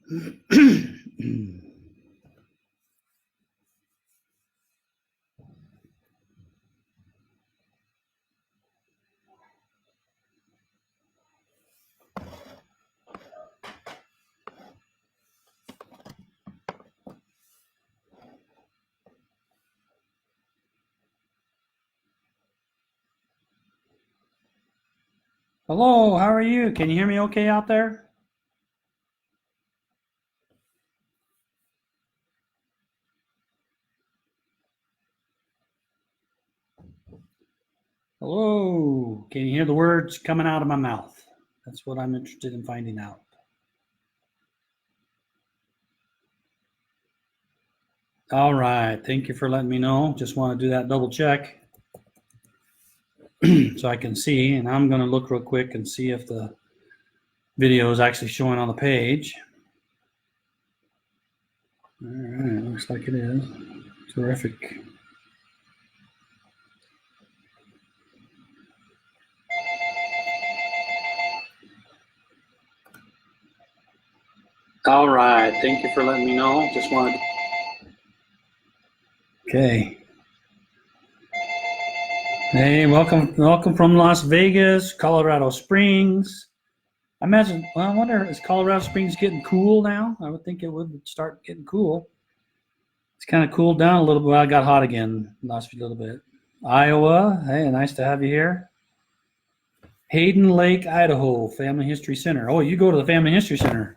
Hello, how are you? Can you hear me okay out there? Hello, can you hear the words coming out of my mouth? That's what I'm interested in finding out. All right, thank you for letting me know. Just want to do that double check so I can see, and I'm going to look real quick and see if the video is actually showing on the page. All right, looks like it is. Terrific. All right, thank you for letting me know. Just wanted. Okay. Hey, welcome from Las Vegas, Colorado Springs. I imagine. Well, I wonder, is Colorado Springs getting cool now? I would think it would start getting cool. It's kind of cooled down a little bit. Well, it got hot again last little bit. Iowa. Hey, nice to have you here. Hayden Lake, Idaho, Family History Center. Oh, you go to the Family History Center.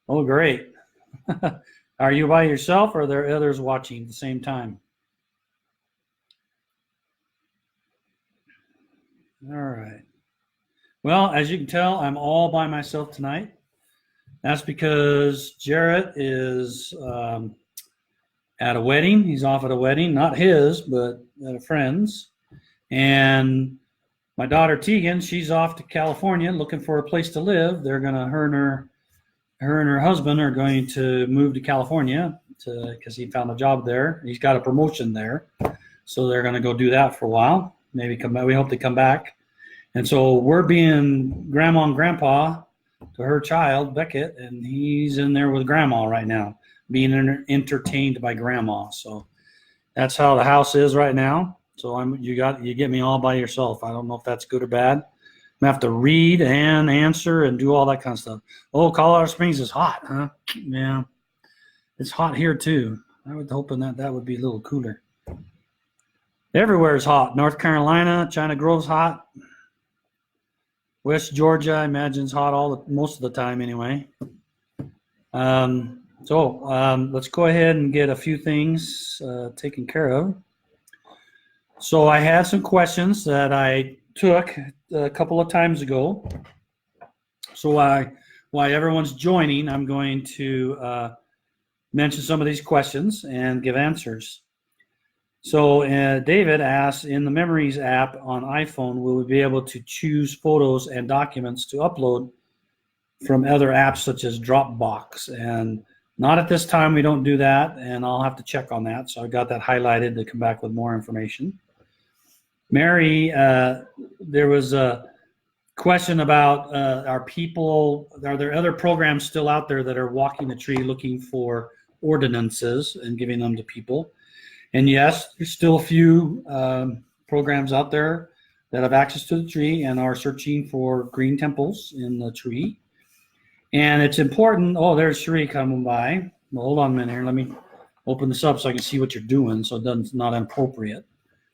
Oh, great. Are you by yourself, or are there others watching at the same time? All right. Well, as you can tell, I'm all by myself tonight. That's because Jarrett is at a wedding. He's off at a wedding, not his, but at a friend's. And my daughter Tegan, she's off to California looking for a place to live. They're gonna her and her husband are going to move to California because he found a job there. He's got a promotion there, so they're gonna go do that for a while. Maybe come back. We hope they come back. And so we're being grandma and grandpa to her child Beckett, and he's in there with grandma right now, being entertained by grandma. So that's how the house is right now. So you get me all by yourself. I don't know if that's good or bad. I have to read and answer and do all that kind of stuff. Oh, Colorado Springs is hot, huh? Yeah, it's hot here too. I was hoping that would be a little cooler. Everywhere is hot. North Carolina, China Grove's hot. West Georgia, I imagine, is hot most of the time anyway. Let's go ahead and get a few things taken care of. So I had some questions that I took a couple of times ago. So while everyone's joining, I'm going to mention some of these questions and give answers. So David asks, in the Memories app on iPhone, will we be able to choose photos and documents to upload from other apps such as Dropbox? And not at this time, we don't do that, and I'll have to check on that. So I got that highlighted to come back with more information. Mary, there was a question about are there other programs still out there that are walking the tree looking for ordinances and giving them to people? And yes, there's still a few programs out there that have access to the tree and are searching for green temples in the tree. And it's important. Oh, there's Sheree coming by. Well, hold on a minute here. Let me open this up so I can see what you're doing so it's not inappropriate.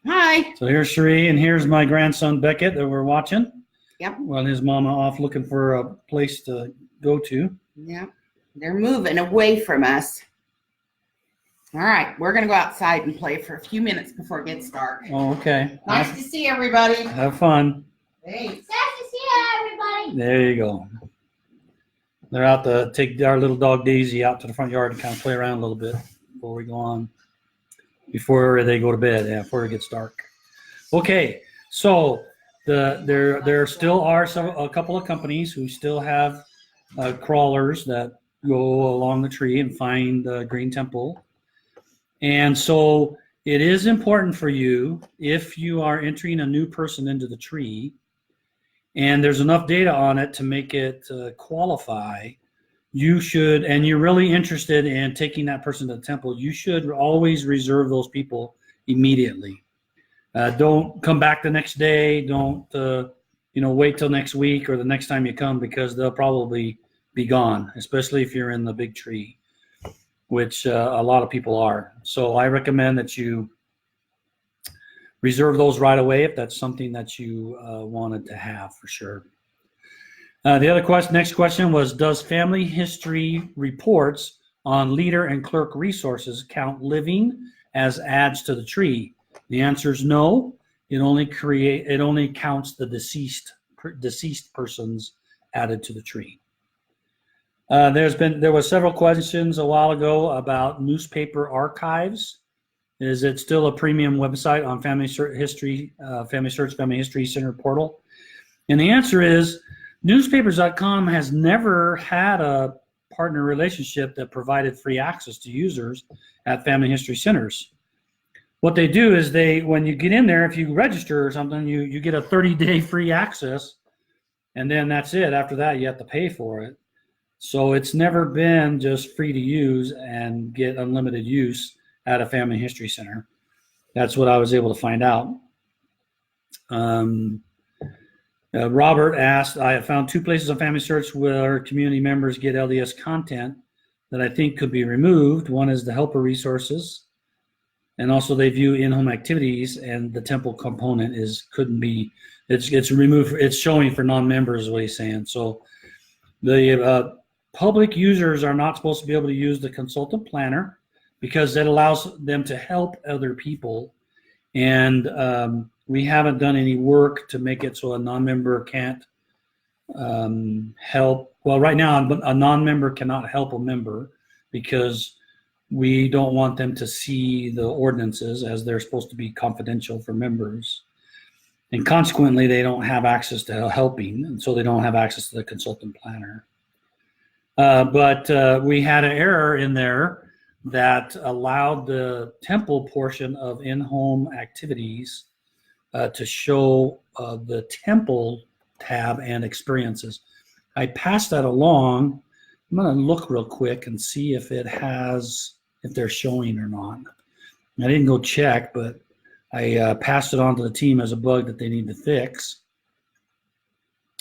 Hi. So here's Sheree, and here's my grandson Beckett that we're watching. Yep. Well, his mama off looking for a place to go to. Yep. They're moving away from us. All right, we're going to go outside and play for a few minutes before it gets dark. Oh, okay. Nice to see everybody. Have fun. Thanks. Nice to see you, everybody. There you go. They're out to take our little dog Daisy out to the front yard and kind of play around a little bit before we go on, before they go to bed, before it gets dark. Okay, so there still are a couple of companies who still have crawlers that go along the tree and find the Green Temple. And so it is important for you, if you are entering a new person into the tree, and there's enough data on it to make it qualify, you should, and you're really interested in taking that person to the temple, you should always reserve those people immediately. Don't come back the next day. Don't wait till next week or the next time you come, because they'll probably be gone, especially if you're in the big tree, which a lot of people are. So I recommend that you reserve those right away if that's something that you wanted to have for sure. The next question was, does family history reports on leader and clerk resources count living as adds to the tree? The answer is no. It only counts the deceased persons added to the tree. There was several questions a while ago about newspaper archives. Is it still a premium website on FamilySearch Family History Center portal? And the answer is newspapers.com has never had a partner relationship that provided free access to users at family history centers. What they do is when you get in there, if you register or something, you get a 30-day free access, and then that's it. After that, you have to pay for it. So it's never been just free to use and get unlimited use at a family history center. That's what I was able to find out. Robert asked, I have found 2 places on FamilySearch where community members get LDS content that I think could be removed. One is the helper resources, and also they view in-home activities, and the temple component couldn't be. It's removed. It's showing for non-members, is what he's saying. So the public users are not supposed to be able to use the consultant planner, because that allows them to help other people, and we haven't done any work to make it so a non-member can't help. Well, right now a non-member cannot help a member, because we don't want them to see the ordinances, as they're supposed to be confidential for members. And consequently, they don't have access to helping, and so they don't have access to the consultant planner. But we had an error in there that allowed the temple portion of in-home activities to show the temple tab and experiences. I passed that along. I'm going to look real quick and see if they're showing or not. I didn't go check, but I passed it on to the team as a bug that they need to fix.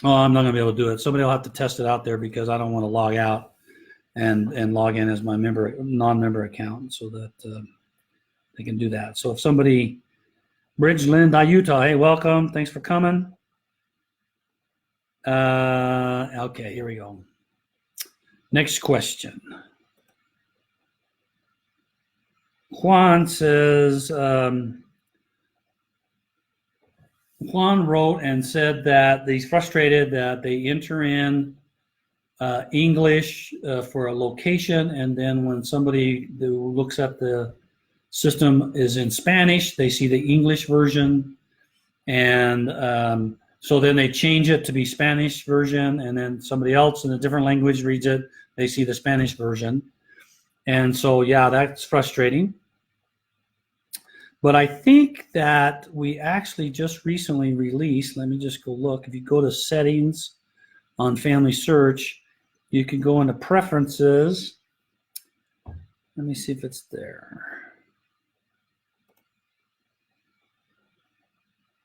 Oh, I'm not going to be able to do it. Somebody will have to test it out there, because I don't want to log out and log in as my non-member account, so that they can do that. So if somebody, Bridgeland, Utah, hey, welcome. Thanks for coming. Okay, here we go. Next question. Juan says, Juan wrote and said that he's frustrated that they enter in English for a location, and then when somebody who looks at the system is in Spanish, they see the English version, and so then they change it to be Spanish version, and then somebody else in a different language reads it, they see the Spanish version. And so, yeah, that's frustrating. But I think that we actually just recently released, let me just go look. If you go to settings on FamilySearch, you can go into preferences. Let me see if it's there.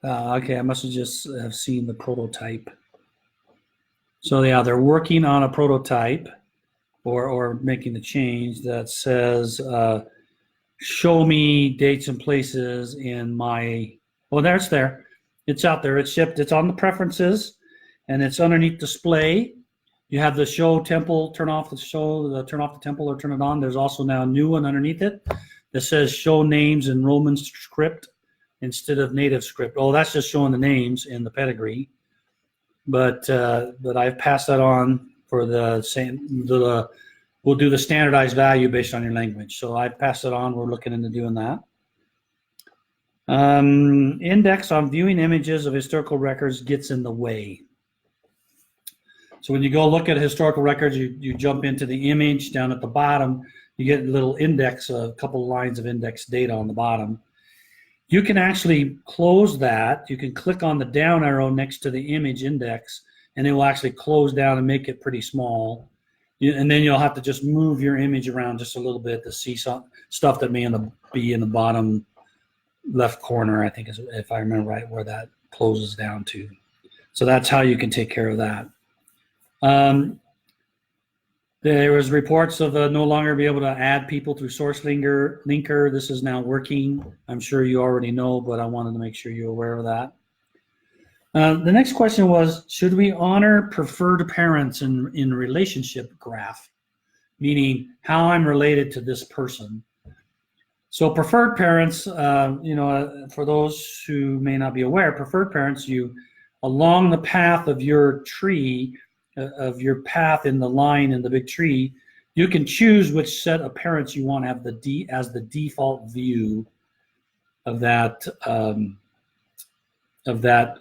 Okay, I must have just have seen the prototype. So yeah, they're working on a prototype or making the change that says, show me dates and places in my, oh, there's there. It's out there. It's shipped. It's on the preferences, and it's underneath display. You have the show temple, turn off the temple or turn it on. There's also now a new one underneath it that says show names in Roman script instead of native script. Oh, that's just showing the names in the pedigree. But I've passed that on for we'll do the standardized value based on your language. So I passed it on. We're looking into doing that. Index on viewing images of historical records gets in the way. So when you go look at historical records, you jump into the image down at the bottom. You get a little index, a couple lines of index data on the bottom. You can actually close that. You can click on the down arrow next to the image index, and it will actually close down and make it pretty small. And then you'll have to just move your image around just a little bit to see some stuff that may be in the bottom left corner, I think, is, if I remember right, where that closes down to. So that's how you can take care of that. There was reports of no longer be able to add people through Source Linker. This is now working. I'm sure you already know, but I wanted to make sure you're aware of that. The next question was, should we honor preferred parents in relationship graph, meaning how I'm related to this person? So preferred parents, for those who may not be aware, preferred parents, along the path of your tree, of your path in the line in the big tree, you can choose which set of parents you want to have as the default view of that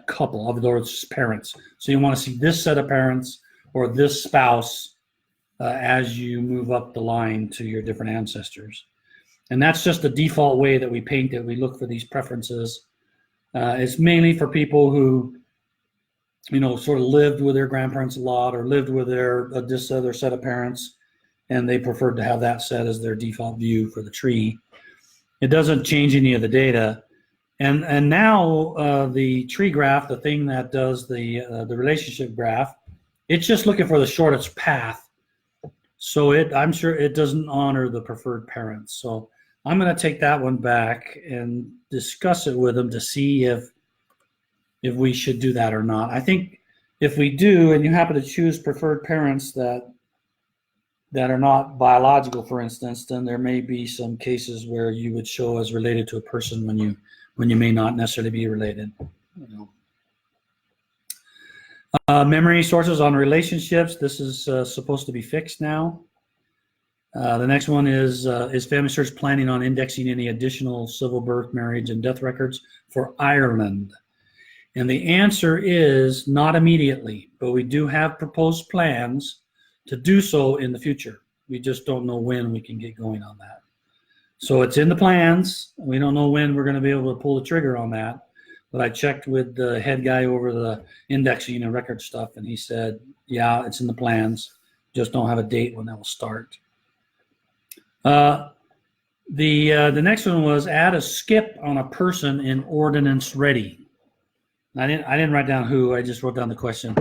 couple, of those parents. So you want to see this set of parents or this spouse as you move up the line to your different ancestors. And that's just the default way that we paint it. We look for these preferences. It's mainly for people who, sort of lived with their grandparents a lot or lived with this other set of parents, and they preferred to have that set as their default view for the tree. It doesn't change any of the data. And now the tree graph, the thing that does the relationship graph, it's just looking for the shortest path. So I'm sure it doesn't honor the preferred parents. So I'm going to take that one back and discuss it with them to see if we should do that or not. I think if we do, and you happen to choose preferred parents that are not biological, for instance, then there may be some cases where you would show as related to a person when you may not necessarily be related. Memory sources on relationships. This is supposed to be fixed now. The next one is FamilySearch planning on indexing any additional civil birth, marriage, and death records for Ireland? And the answer is not immediately, but we do have proposed plans to do so in the future. We just don't know when we can get going on that. So it's in the plans. We don't know when we're going to be able to pull the trigger on that. But I checked with the head guy over the indexing and record stuff, and he said, yeah, it's in the plans. Just don't have a date when that will start. The next one was add a skip on a person in ordinance ready. I didn't write down who. I just wrote down the question.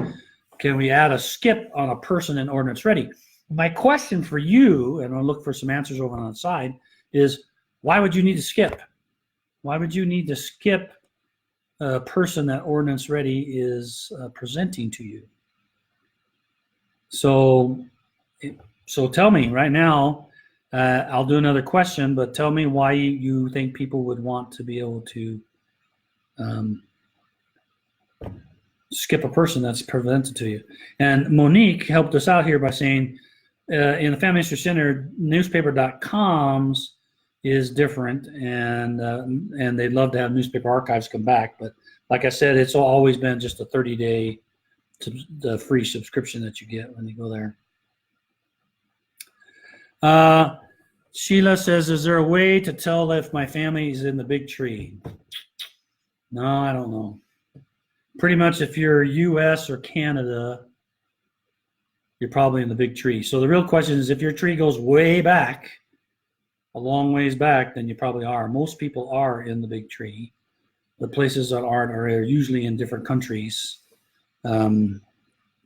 Can we add a skip on a person in ordinance ready? My question for you, and I'll look for some answers over on the side, is why would you need to skip? Why would you need to skip a person that ordinance ready is presenting to you? So tell me right now. I'll do another question, but tell me why you think people would want to be able to skip a person that's presented to you. And Monique helped us out here by saying in the Family History Center, newspaper.com's is different, and they'd love to have newspaper archives come back. But like I said, it's always been just a 30-day the free subscription that you get when you go there. Sheila says, is there a way to tell if my family is in the big tree? No, I don't know. Pretty much if you're US or Canada, you're probably in the big tree. So the real question is if your tree goes way back, a long ways back, then you probably are. Most people are in the big tree. The places that aren't are usually in different countries. But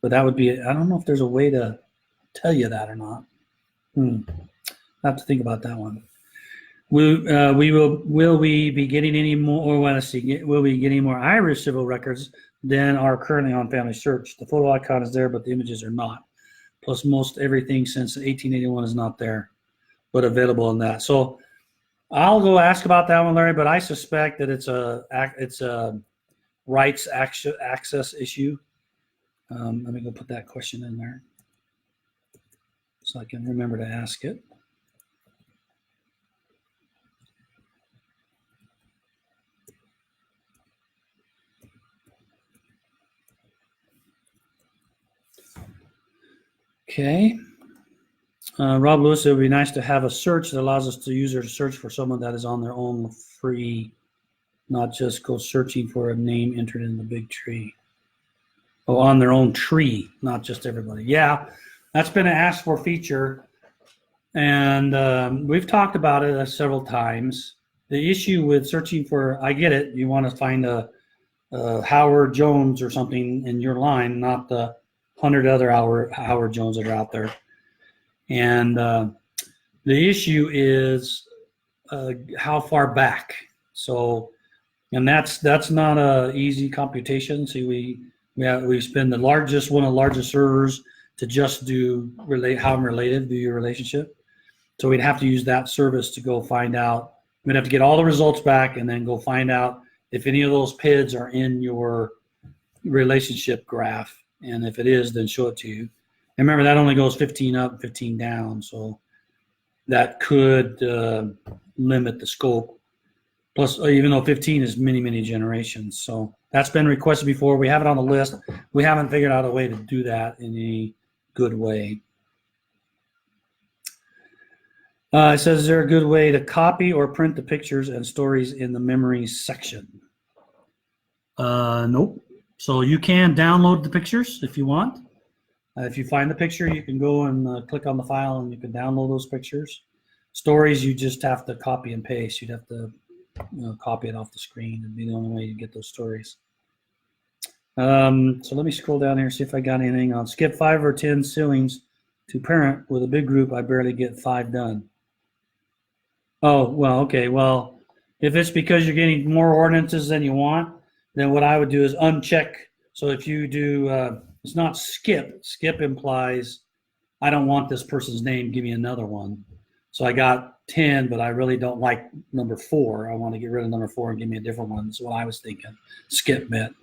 that would be, I don't know if there's a way to tell you that or not. I have to think about that one. Will we be getting any more, or let's see, will we be getting more Irish civil records than are currently on FamilySearch? The photo icon is there, but the images are not. Plus most everything since 1881 is not there, but available in that. So I'll go ask about that one, Larry, but I suspect that it's a rights access issue. Let me go put that question in there so I can remember to ask it. Okay. Rob Lewis, it would be nice to have a search that allows us to user to search for someone that is on their own free, not just go searching for a name entered in the big tree. Oh, on their own tree, not just everybody. Yeah, That's been an asked for feature, and we've talked about it several times. The issue with searching for, I get it, you want to find a Howard Jones or something in your line, not the 100 other Howard Jones that are out there. And the issue is how far back. So, and that's not a easy computation. See, we spend one of the largest servers to just do how I'm related, do your relationship. So we'd have to use that service to go find out. We'd have to get all the results back and then go find out if any of those PIDs are in your relationship graph. And if it is, then show it to you. And remember, that only goes 15 up, 15 down. So that could limit the scope. Plus, even though 15 is many, many generations. So that's been requested before. We have it on the list. We haven't figured out a way to do that in a good way. It says, is there a good way to copy or print the pictures and stories in the memories section? Nope. So you can download the pictures if you want. If you find the picture, you can go and click on the file and you can download those pictures. Stories, you just have to copy and paste. You'd have to copy it off the screen. It'd be the only way you get those stories. So let me scroll down here, see if I got anything on skip 5 or 10 ceilings to parent. With a big group, I barely get 5 done. Oh, well, okay. Well, if it's because you're getting more ordinances than you want, then what I would do is uncheck. So if you do, it's not skip. Skip implies I don't want this person's name. Give me another one. So I got 10, but I really don't like number 4. I want to get rid of number 4 and give me a different one. That's what I was thinking. Skip meant.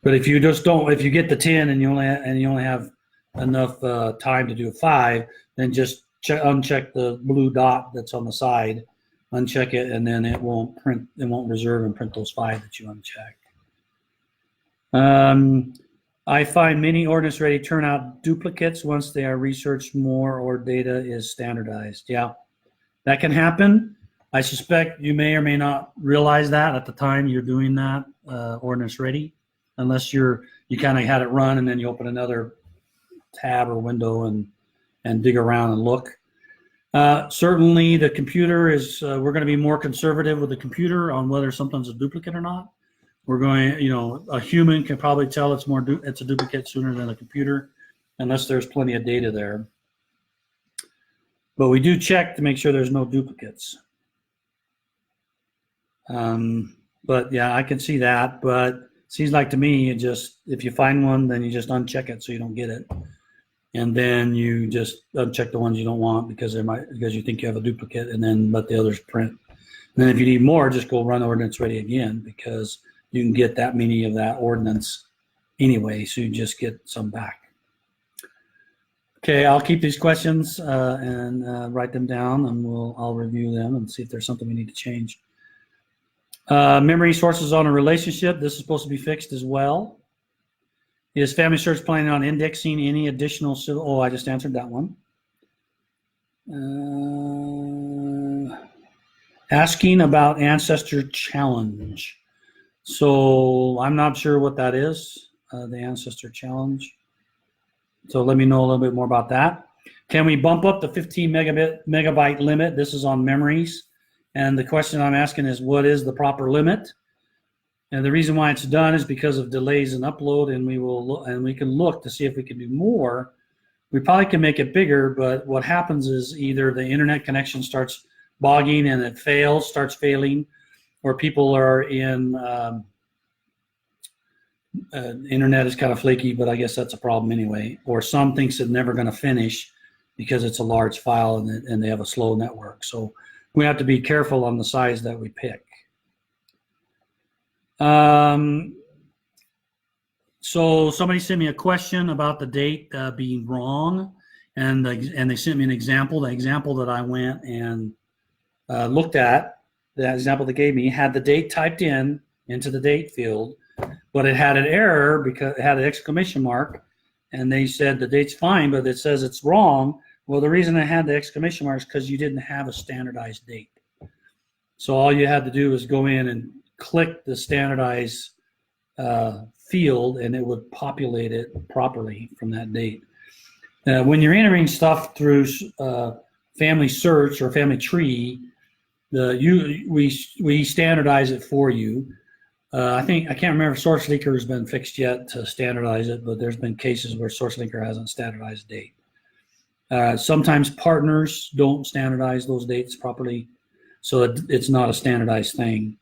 But if you just don't, if you get the 10 and you only have enough time to do a 5, then just uncheck the blue dot that's on the side, uncheck it, and then it won't print. It won't reserve and print those 5 that you unchecked. I find many ordinance ready turn out duplicates once they are researched more or data is standardized. Yeah, that can happen. I suspect you may or may not realize that at the time you're doing that ordinance ready, unless you kind of had it run and then you open another tab or window and dig around and look. Certainly the computer is, we're going to be more conservative with the computer on whether something's a duplicate or not. We're going, a human can probably tell it's a duplicate sooner than a computer, unless there's plenty of data there. But we do check to make sure there's no duplicates. But yeah, I can see that. But it seems like to me, if you find one, then you just uncheck it so you don't get it, and then you just uncheck the ones you don't want because you think you have a duplicate, and then let the others print. And then if you need more, just go run ordinance ready again because you can get that many of that ordinance anyway, so you just get some back. Okay, I'll keep these questions and write them down, and I'll review them and see if there's something we need to change. Memory sources on a relationship. This is supposed to be fixed as well. Is FamilySearch planning on indexing any additional? I just answered that one. Asking about ancestor challenge. So I'm not sure what that is, the ancestor challenge. So let me know a little bit more about that. Can we bump up the 15 megabyte limit? This is on memories. And the question I'm asking is, what is the proper limit? And the reason why it's done is because of delays in upload, and we can look to see if we can do more. We probably can make it bigger, but what happens is either the internet connection starts bogging and it starts failing, or people are in internet is kind of flaky, but I guess that's a problem anyway. Or some thinks it's never going to finish because it's a large file and they have a slow network. So we have to be careful on the size that we pick. So somebody sent me a question about the date being wrong, and they sent me an example. The example that I went and looked at, the example they gave me, had the date typed into the date field, but it had an error because it had an exclamation mark, and they said the date's fine, but it says it's wrong. Well, the reason I had the exclamation mark is because you didn't have a standardized date. So all you had to do was go in and click the standardized field, and it would populate it properly from that date. When you're entering stuff through FamilySearch or Family Tree, we standardize it for you. I can't remember if SourceLeaker has been fixed yet to standardize it, but there's been cases where SourceLeaker hasn't standardized a date. Sometimes partners don't standardize those dates properly, so it's not a standardized thing.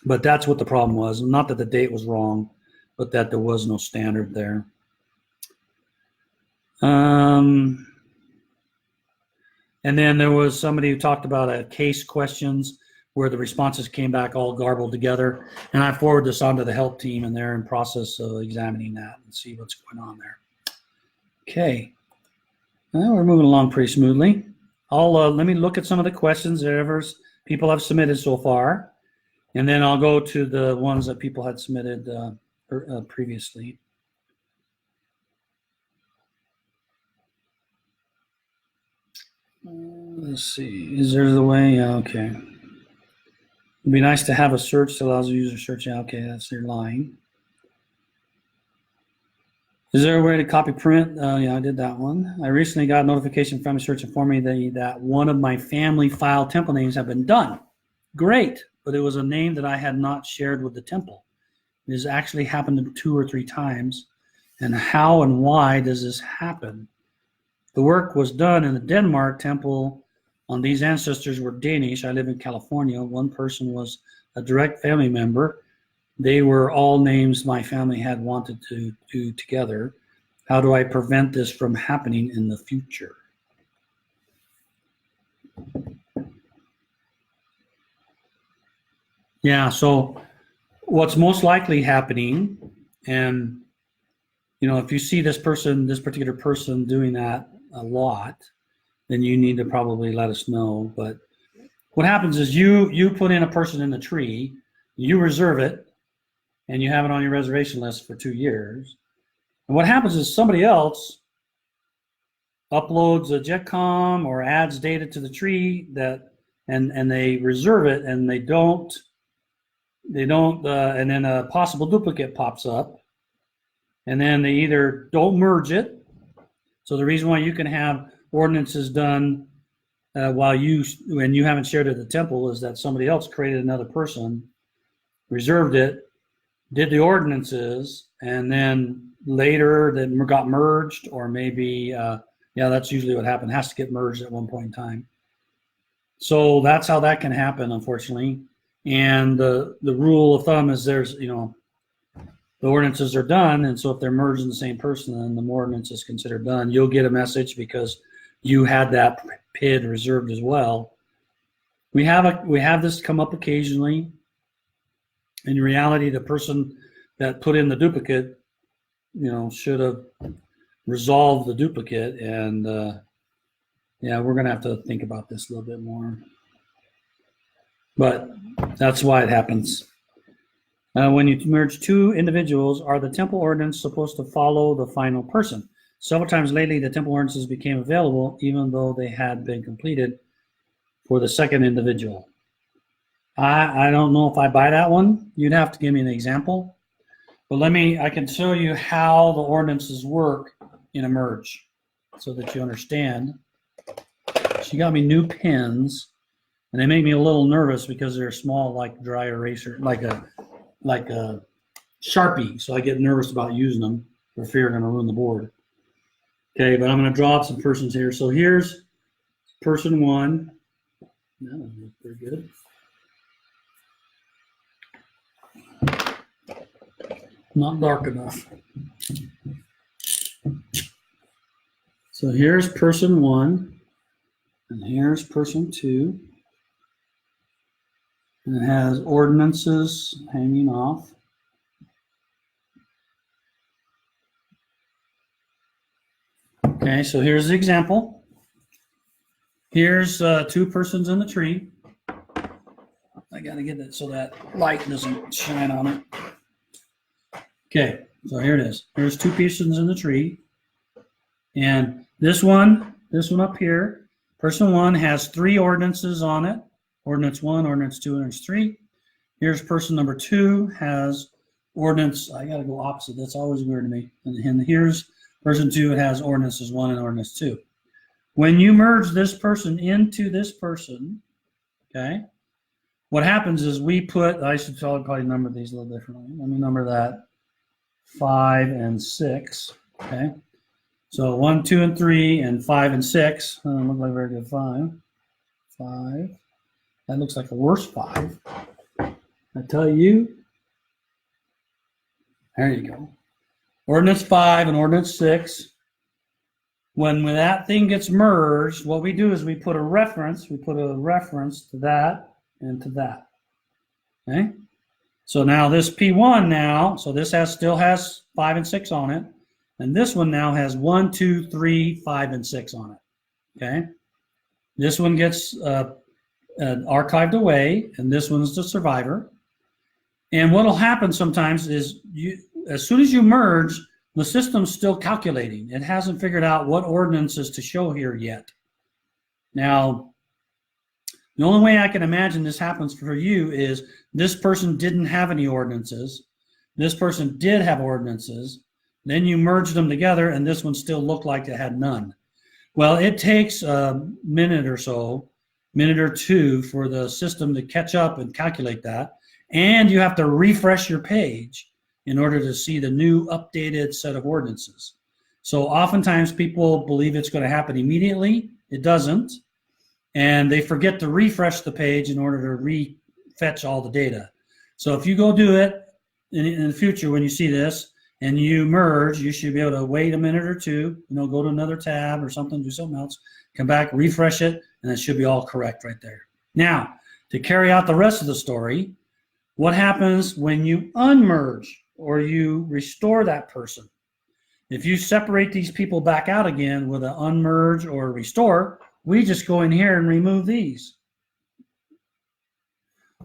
But that's what the problem was. Not that the date was wrong, but that there was no standard there. And then there was somebody who talked about case questions where the responses came back all garbled together. And I forwarded this onto the help team, and they're in process of examining that and see what's going on there. Okay. Well, we're moving along pretty smoothly. Let me look at some of the questions that people have submitted so far, and then I'll go to the ones that people had submitted previously. Let's see. Is there the way? Yeah, okay. It'd be nice to have a search that allows the user to search. Yeah, okay, that's their line. Is there a way to copy print? Yeah, I did that one. I recently got a notification from FamilySearch informing me that one of my family file temple names have been done. Great, but it was a name that I had not shared with the temple. It has actually happened 2 or 3 times. And how and why does this happen? The work was done in the Denmark temple on these ancestors were Danish. I live in California. One person was a direct family member. They were all names my family had wanted to do together. How do I prevent this from happening in the future? Yeah, so what's most likely happening, and if you see this particular person doing that a lot, then you need to probably let us know. But what happens is you put in a person in the tree, you reserve it, and you have it on your reservation list for 2 years. And what happens is somebody else uploads a JetCom or adds data to the tree and they reserve it, and they don't, and then a possible duplicate pops up, and then they either don't merge it. So the reason why you can have ordinances done when you haven't shared it at the temple is that somebody else created another person, reserved it, did the ordinances, and then later that got merged, or maybe, that's usually what happened. It has to get merged at one point in time. So that's how that can happen, unfortunately. And the rule of thumb is the ordinances are done, and so if they're merged in the same person, then the ordinance is considered done. You'll get a message because you had that PID reserved as well. We have this come up occasionally. In reality, the person that put in the duplicate, should have resolved the duplicate, and we're going to have to think about this a little bit more. But that's why it happens. When you merge 2 individuals, are the temple ordinance supposed to follow the final person? Several times lately, the temple ordinances became available even though they had been completed for the second individual. I don't know if I buy that one. You'd have to give me an example. But I can show you how the ordinances work in a merge so that you understand. She got me new pens, and they make me a little nervous because they're small, like dry eraser, like a Sharpie. So I get nervous about using them for fear I'm going to ruin the board. Okay, but I'm going to draw up some persons here. So here's person 1. That looks pretty good. Not dark enough. So here's person 1, and here's person 2. And it has ordinances hanging off. Okay, so here's the example. Here's 2 persons in the tree. I got to get it so that light doesn't shine on it. Okay, so here it is. There's 2 persons in the tree. And this one up here, person 1 has 3 ordinances on it. Ordinance 1, Ordinance 2, Ordinance 3. Here's person number 2 has ordinance. I got to go opposite. That's always weird to me. And here's Person 2, it has ordinances 1 and ordinance 2. When you merge this person into this person, okay, what happens is we put, I should probably number these a little differently. Let me number that 5 and 6, okay? So 1, 2, and 3, and 5 and 6. Doesn't look like very good. 5. That looks like a worse 5. I tell you. There you go. Ordinance 5 and ordinance 6. When that thing gets merged, what we do is we put a reference. We put a reference to that and to that. Okay. So now this P1 now. So this still has 5 and 6 on it. And this one now has 1, 2, 3, 5, and 6 on it. Okay. This one gets archived away, and this one's the survivor. And what will happen sometimes is as soon as you merge, the system's still calculating. It hasn't figured out what ordinances to show here yet. Now, the only way I can imagine this happens for you is this person didn't have any ordinances. This person did have ordinances. Then you merge them together, and this one still looked like it had none. Well, it takes a minute or so, minute or two, for the system to catch up and calculate that. And you have to refresh your page in order to see the new updated set of ordinances. So oftentimes people believe it's going to happen immediately. It doesn't. And they forget to refresh the page in order to refetch all the data. So if you go do it in the future when you see this and you merge, you should be able to wait a minute or two, go to another tab or something, do something else, come back, refresh it, and it should be all correct right there. Now, to carry out the rest of the story, what happens when you unmerge or you restore that person? If you separate these people back out again with an unmerge or restore, we just go in here and remove these.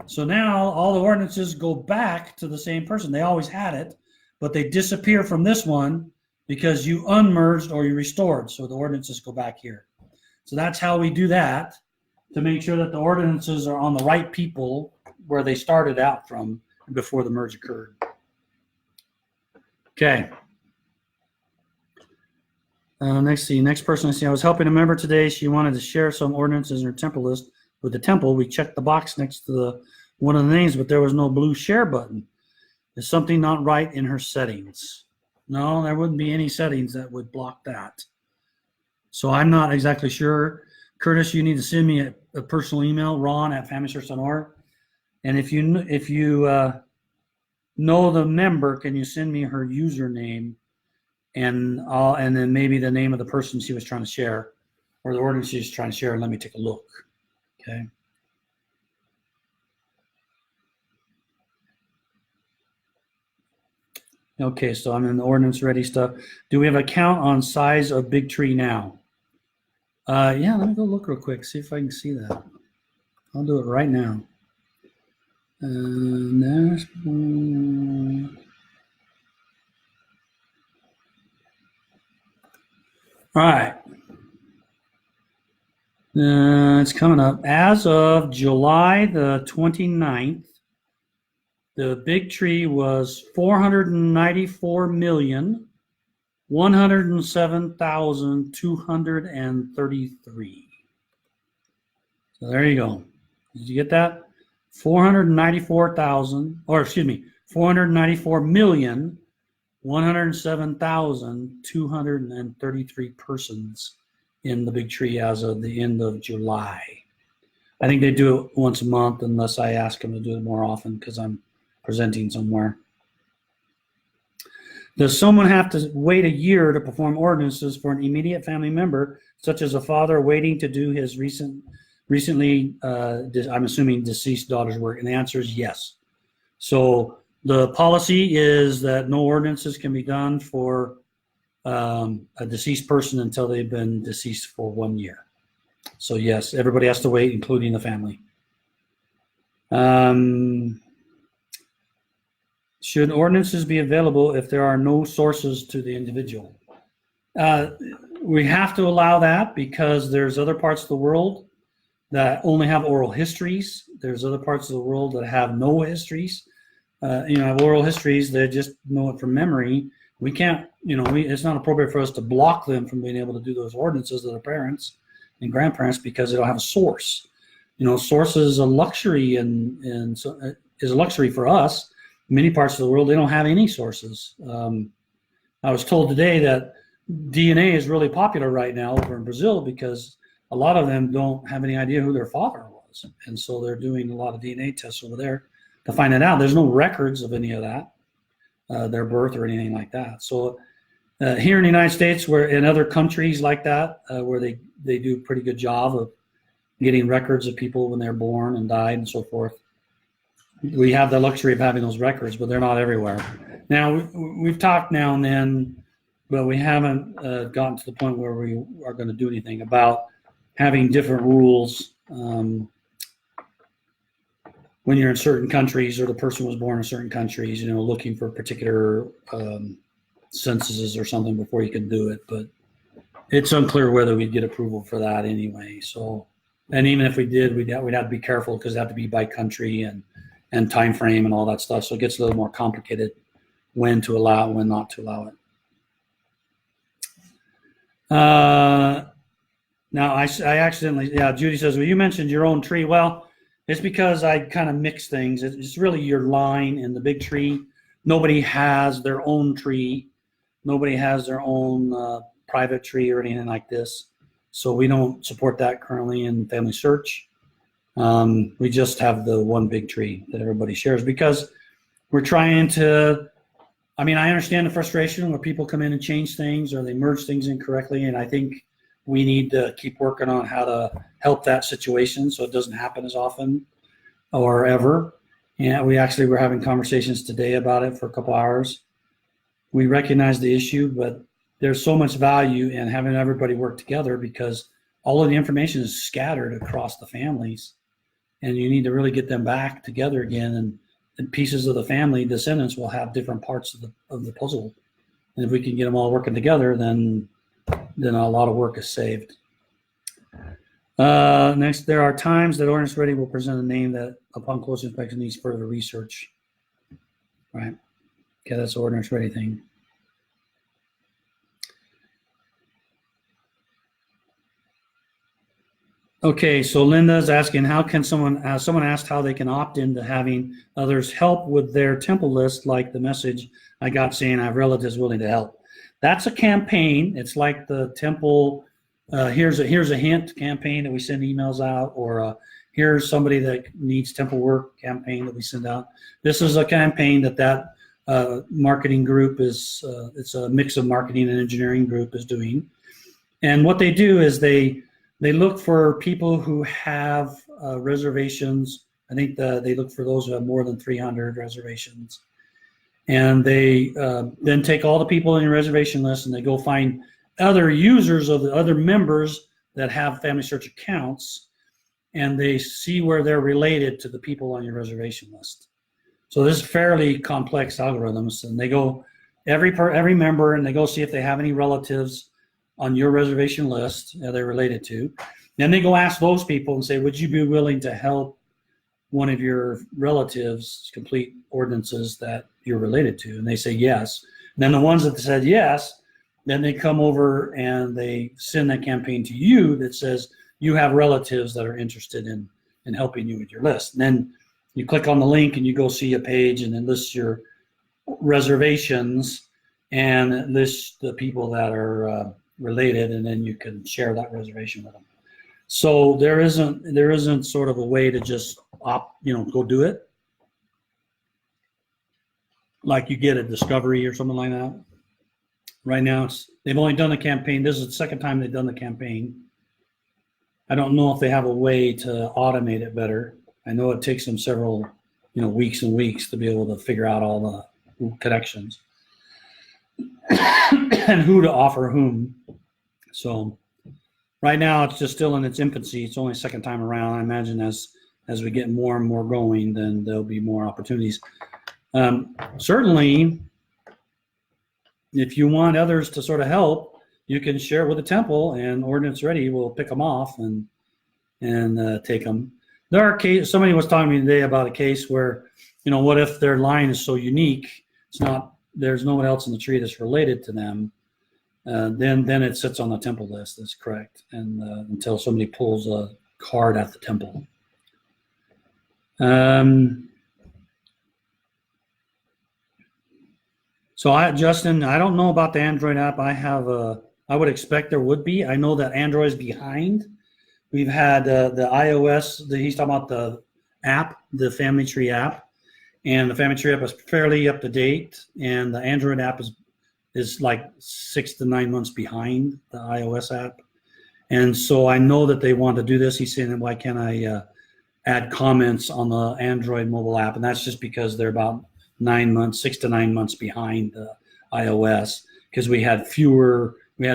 So now all the ordinances go back to the same person. They always had it, but they disappear from this one because you unmerged or you restored. So the ordinances go back here. So that's how we do that, to make sure that the ordinances are on the right people where they started out from before the merge occurred. Okay. Next person I see. I was helping a member today. She wanted to share some ordinances in her temple list with the temple. We checked the box next to one of the names, but there was no blue share button. Is something not right in her settings? No, there wouldn't be any settings that would block that. So I'm not exactly sure. Curtis, you need to send me a personal email, ron@FamilySearch.org. And if you know the member, can you send me her username and then maybe the name of the person she was trying to share or the ordinance she was trying to share, and let me take a look. Okay. Okay, so I'm in the ordinance ready stuff. Do we have a count on size of big tree now? Yeah, let me go look real quick, see if I can see that. I'll do it right now. There's all right. It's coming up. As of July the 29th, the big tree was 494,107,233. So there you go. Did you get that? 494,107,233 persons in the big tree as of the end of July. I think they do it once a month unless I ask them to do it more often because I'm presenting somewhere. Does someone have to wait a year to perform ordinances for an immediate family member, such as a father waiting to do his recently, I'm assuming, deceased daughter's work? And the answer is yes. So the policy is that no ordinances can be done for a deceased person until they've been deceased for 1 year. So yes, everybody has to wait, including the family. Should ordinances be available if there are no sources to the individual? We have to allow that because there's other parts of the world that only have oral histories. There's other parts of the world that have no histories. Have oral histories, they just know it from memory. We can't, it's not appropriate for us to block them from being able to do those ordinances to their parents and grandparents because they don't have a source. Source is a luxury and so is a luxury for us. In many parts of the world, they don't have any sources. I was told today that DNA is really popular right now over in Brazil because a lot of them don't have any idea who their father was. And so they're doing a lot of DNA tests over there to find it out. There's no records of any of that, their birth or anything like that. So here in the United States, where in other countries like that, where they do a pretty good job of getting records of people when they're born and died and so forth, we have the luxury of having those records, but they're not everywhere. Now, we've talked now and then, but we haven't gotten to the point where we are going to do anything about having different rules when you're in certain countries or the person was born in certain countries, looking for particular censuses or something before you can do it. But it's unclear whether we'd get approval for that anyway. So, and even if we did, we'd have to be careful because it have to be by country and time frame and all that stuff. So it gets a little more complicated when to allow it, when not to allow it. Now I accidentally, Judy says, well, you mentioned your own tree. Well, it's because I kind of mix things. It's really your line and the big tree. Nobody has their own tree. Nobody has their own private tree or anything like this. So we don't support that currently in FamilySearch. We just have the one big tree that everybody shares because we're trying to, I understand the frustration where people come in and change things or they merge things incorrectly. And I think we need to keep working on how to help that situation so it doesn't happen as often or ever. And we're having conversations today about it for a couple hours. We recognize the issue, but there's so much value in having everybody work together because all of the information is scattered across the families, and you need to really get them back together again. And pieces of the family descendants will have different parts of the puzzle. And if we can get them all working together, then a lot of work is saved. Next, there are times that Ordinance Ready will present a name that upon close inspection needs further research. Right. Okay, that's the Ordinance Ready thing. Okay, so Linda's asking, how can someone asked how they can opt into having others help with their temple list, like the message I got saying I have relatives willing to help. That's a campaign. It's like the temple, here's a hint campaign that we send emails out, or here's somebody that needs temple work campaign that we send out. This is a campaign that marketing group is, it's a mix of marketing and engineering group is doing. And what they do is they look for people who have reservations. I think they look for those who have more than 300 reservations. And they then take all the people in your reservation list and they go find other users of the other members that have FamilySearch accounts, and they see where they're related to the people on your reservation list. So this is fairly complex algorithms, and they go every member and they go see if they have any relatives on your reservation list that they're related to. Then they go ask those people and say, would you be willing to help one of your relatives complete ordinances that you're related to? And they say yes. And then the ones that said yes, then they come over and they send that campaign to you that says you have relatives that are interested in helping you with your list. And then you click on the link and you go see a page, and it lists your reservations and it lists the people that are related, and then you can share that reservation with them. So there isn't sort of a way to just go do it like you get a discovery or something like that. Right now they've only done the campaign. This is the second time they've done the campaign. I don't know if they have a way to automate it better. I know it takes them several weeks and weeks to be able to figure out all the connections and who to offer whom. So right now it's just still in its infancy. It's only second time around. I imagine as we get more and more going, then there'll be more opportunities. Certainly, if you want others to sort of help, you can share with the temple, and Ordinance Ready will pick them off and take them. There are cases. Somebody was talking to me today about a case where, what if their line is so unique, it's not there's no one else in the tree that's related to them, then it sits on the temple list. That's correct. And until somebody pulls a card at the temple. So Justin, I don't know about the Android app. I would expect there would be. I know that Android's behind. We've had the iOS, he's talking about the app, the Family Tree app. And the Family Tree app is fairly up to date. And the Android app is like 6 to 9 months behind the iOS app. And so I know that they want to do this. He's saying, why can't I add comments on the Android mobile app? And that's just because they're about 6 to 9 months behind the iOS, because we had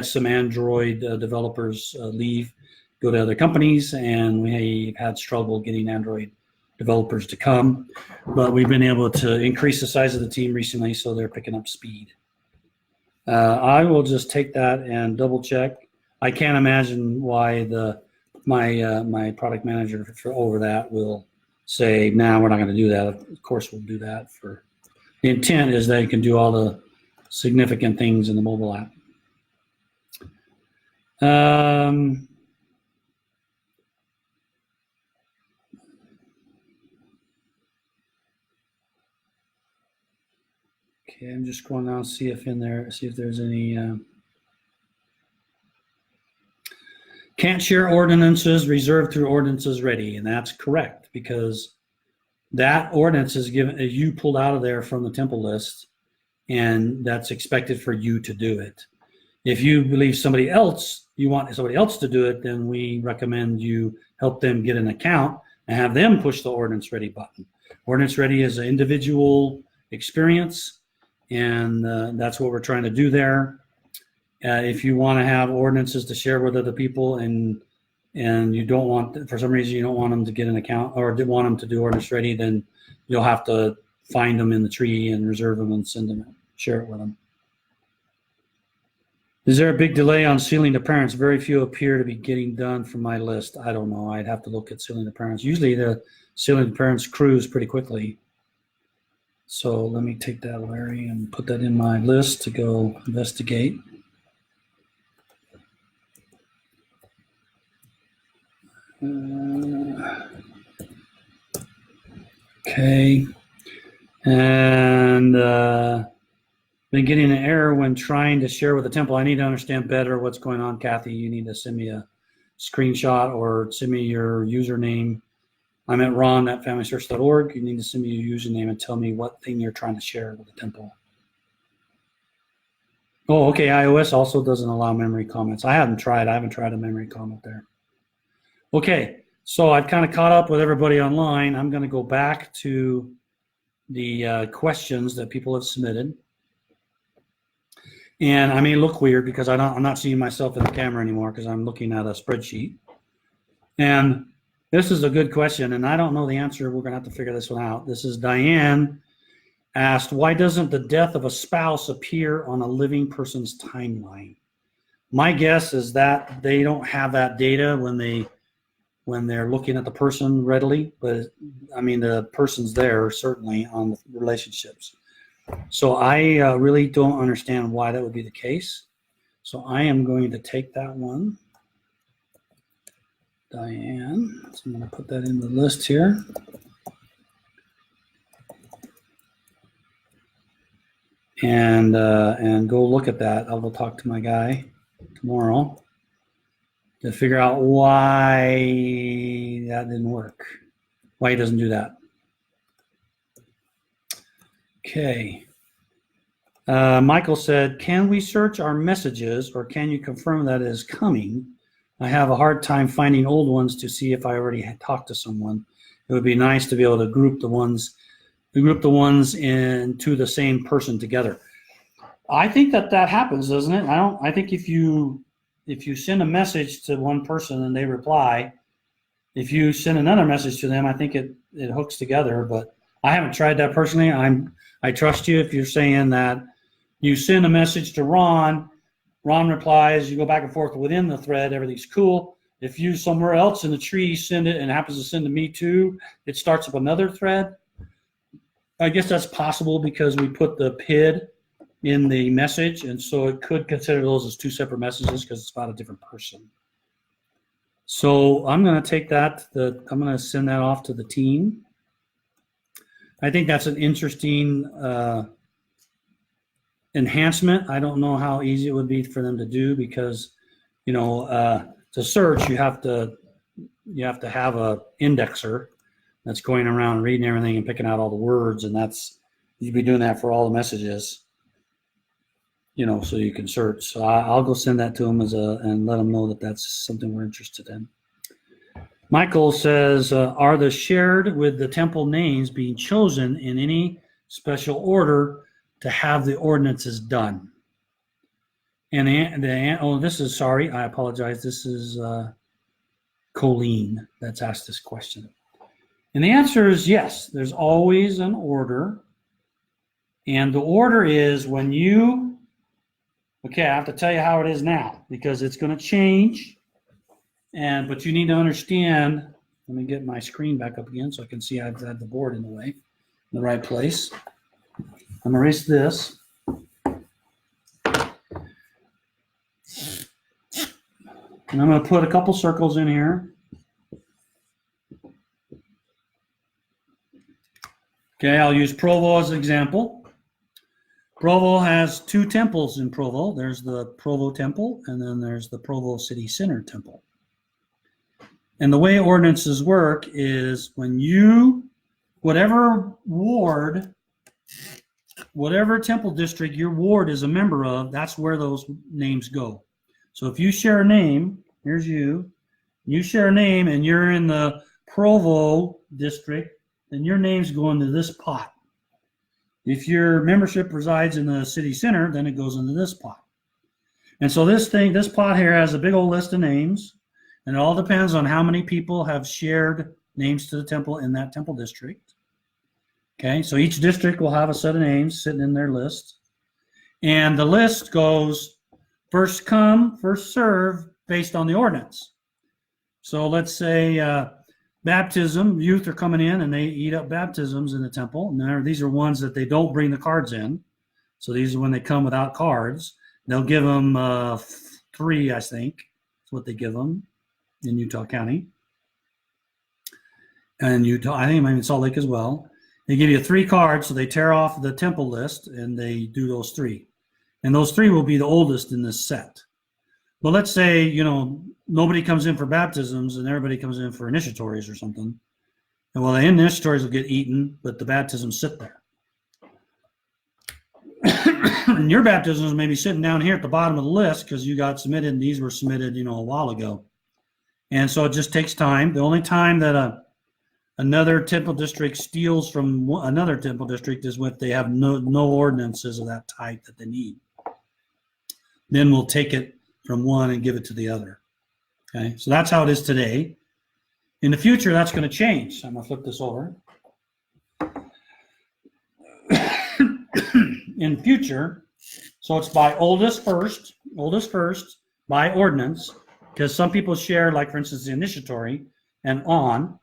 some Android developers leave, go to other companies, and we had struggle getting Android developers to come. But we've been able to increase the size of the team recently, so they're picking up speed. I will just take that and double check. I can't imagine why my product manager over that will say, "Nah, we're not going to do that." Of course, we'll do that. The intent is that you can do all the significant things in the mobile app. Okay, I'm just going down, see if there's any. Can't share ordinances reserved through ordinances ready, and that's correct, because that ordinance is you pulled out of there from the temple list, and that's expected for you to do it. If you believe you want somebody else to do it, then we recommend you help them get an account and have them push the ordinance ready button. Ordinance ready is an individual experience, and that's what we're trying to do there. If you want to have ordinances to share with other people, and you don't want, for some reason, you don't want them to get an account or want them to do ordinance ready, then you'll have to find them in the tree and reserve them and share it with them. Is there a big delay on sealing the parents? Very few appear to be getting done from my list. I don't know. I'd have to look at sealing the parents. Usually the sealing the parents cruise pretty quickly. So let me take that, Larry, and put that in my list to go investigate. Okay. And been getting an error when trying to share with the temple. I need to understand better what's going on, Kathy. You need to send me a screenshot or send me your username. I'm at ron@familysearch.org. You need to send me your username and tell me what thing you're trying to share with the temple. Oh, okay. iOS also doesn't allow memory comments. I haven't tried a memory comment there. Okay, so I've kind of caught up with everybody online. I'm going to go back to the questions that people have submitted. And I may look weird because I'm not seeing myself in the camera anymore because I'm looking at a spreadsheet. And this is a good question, and I don't know the answer. We're going to have to figure this one out. This is Diane asked, why doesn't the death of a spouse appear on a living person's timeline? My guess is that they don't have that data when they're looking at the person readily, but I mean, the person's there certainly on the relationships. So I really don't understand why that would be the case. So I am going to take that one. Diane, so I'm going to put that in the list here. And go look at that. I will talk to my guy tomorrow to figure out why that didn't work, why he doesn't do that. Okay. Michael said, can we search our messages, or can you confirm that it is coming? I have a hard time finding old ones to see if I already had talked to someone. It would be nice to be able to group the ones into the same person together. I think that happens, doesn't it? I think if you send a message to one person and they reply, if you send another message to them, I think it hooks together. But I haven't tried that personally. I trust you if you're saying that you send a message to Ron replies, you go back and forth within the thread, everything's cool. If you somewhere else in the tree send it and happens to send to me too, it starts up another thread. I guess that's possible because we put the PID in the message, and so it could consider those as two separate messages because it's about a different person. So I'm going to take that, I'm going to send that off to the team. I think that's an interesting enhancement. I don't know how easy it would be for them to do because, to search, you have to have a indexer that's going around reading everything and picking out all the words, and you'd be doing that for all the messages, so you can search. So I'll go send that to them and let them know that that's something we're interested in. Michael says, are the shared with the temple names being chosen in any special order to have the ordinances done? And I apologize. This is Colleen that's asked this question. And the answer is yes. There's always an order. And the order is when I have to tell you how it is now because it's going to change. But you need to understand, let me get my screen back up again so I can see I've had the board in the way, in the right place. I'm going to erase this. And I'm going to put a couple circles in here. Okay, I'll use Provo as an example. Provo has two temples in Provo. There's the Provo Temple, and then there's the Provo City Center Temple. And the way ordinances work is when whatever temple district your ward is a member of, that's where those names go. So if you share a name, here's you share a name and you're in the Provo district, then your name's going to this pot. If your membership resides in the city center, then it goes into this pot. And so this pot here has a big old list of names, and it all depends on how many people have shared names to the temple in that temple district. Okay, so each district will have a set of names sitting in their list. And the list goes first come, first serve based on the ordinance. So let's say baptism, youth are coming in and they eat up baptisms in the temple. And these are ones that they don't bring the cards in. So these are when they come without cards. They'll give them 3, I think. That's what they give them in Utah County. And Utah, I think maybe Salt Lake as well. They give you 3 cards, so they tear off the temple list and they do those 3. And those 3 will be the oldest in this set. But let's say, nobody comes in for baptisms and everybody comes in for initiatories or something. And well, the initiatories will get eaten, but the baptisms sit there. And your baptisms may be sitting down here at the bottom of the list because you got submitted and these were submitted, a while ago. And so it just takes time. The only time that another temple district steals from another temple district is if they have no ordinances of that type that they need. Then we'll take it from one and give it to the other. Okay, so that's how it is today. In the future, that's going to change. I'm going to flip this over. In the future, so it's by oldest first by ordinance, because some people share, like for instance, the initiatory and on,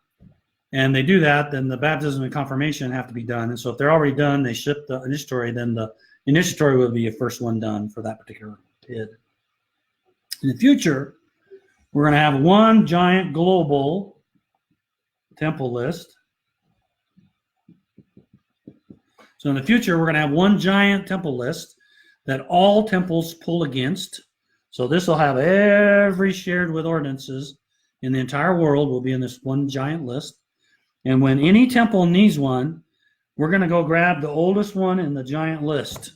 and they do that, then the baptism and confirmation have to be done. And so if they're already done, they ship the initiatory, then the initiatory will be the first one done for that particular PID. In the future, we're going to have one giant global temple list. So in the future, we're going to have one giant temple list that all temples pull against. So this will have every shared with ordinances in the entire world will be in this one giant list. And when any temple needs one, we're going to go grab the oldest one in the giant list.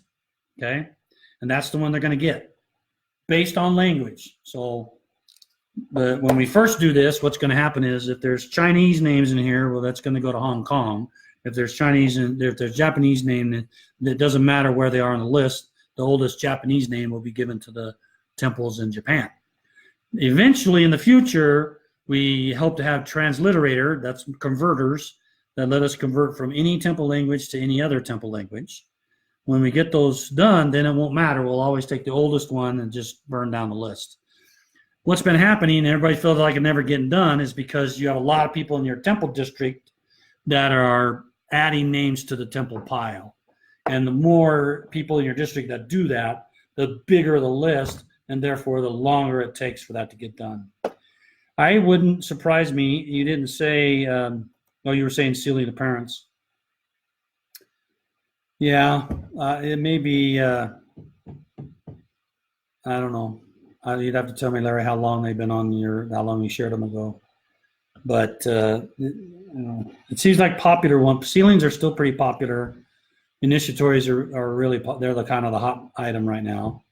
Okay? And that's the one they're going to get based on language. So when we first do this, what's going to happen is if there's Chinese names in here, well, that's going to go to Hong Kong. If there's Japanese name, it doesn't matter where they are on the list. The oldest Japanese name will be given to the temples in Japan. Eventually, in the future, we hope to have transliterator, that's converters, that let us convert from any temple language to any other temple language. When we get those done, then it won't matter. We'll always take the oldest one and just burn down the list. What's been happening, and everybody feels like it's never getting done, is because you have a lot of people in your temple district that are adding names to the temple pile. And the more people in your district that do that, the bigger the list, and therefore the longer it takes for that to get done. I wouldn't surprise me. You didn't say, you were saying sealing the parents. Yeah, it may be, I don't know. You'd have to tell me, Larry, how long they've been on how long you shared them ago. But it seems like popular ones. Ceilings are still pretty popular. Initiatories are really, they're the kind of the hot item right now.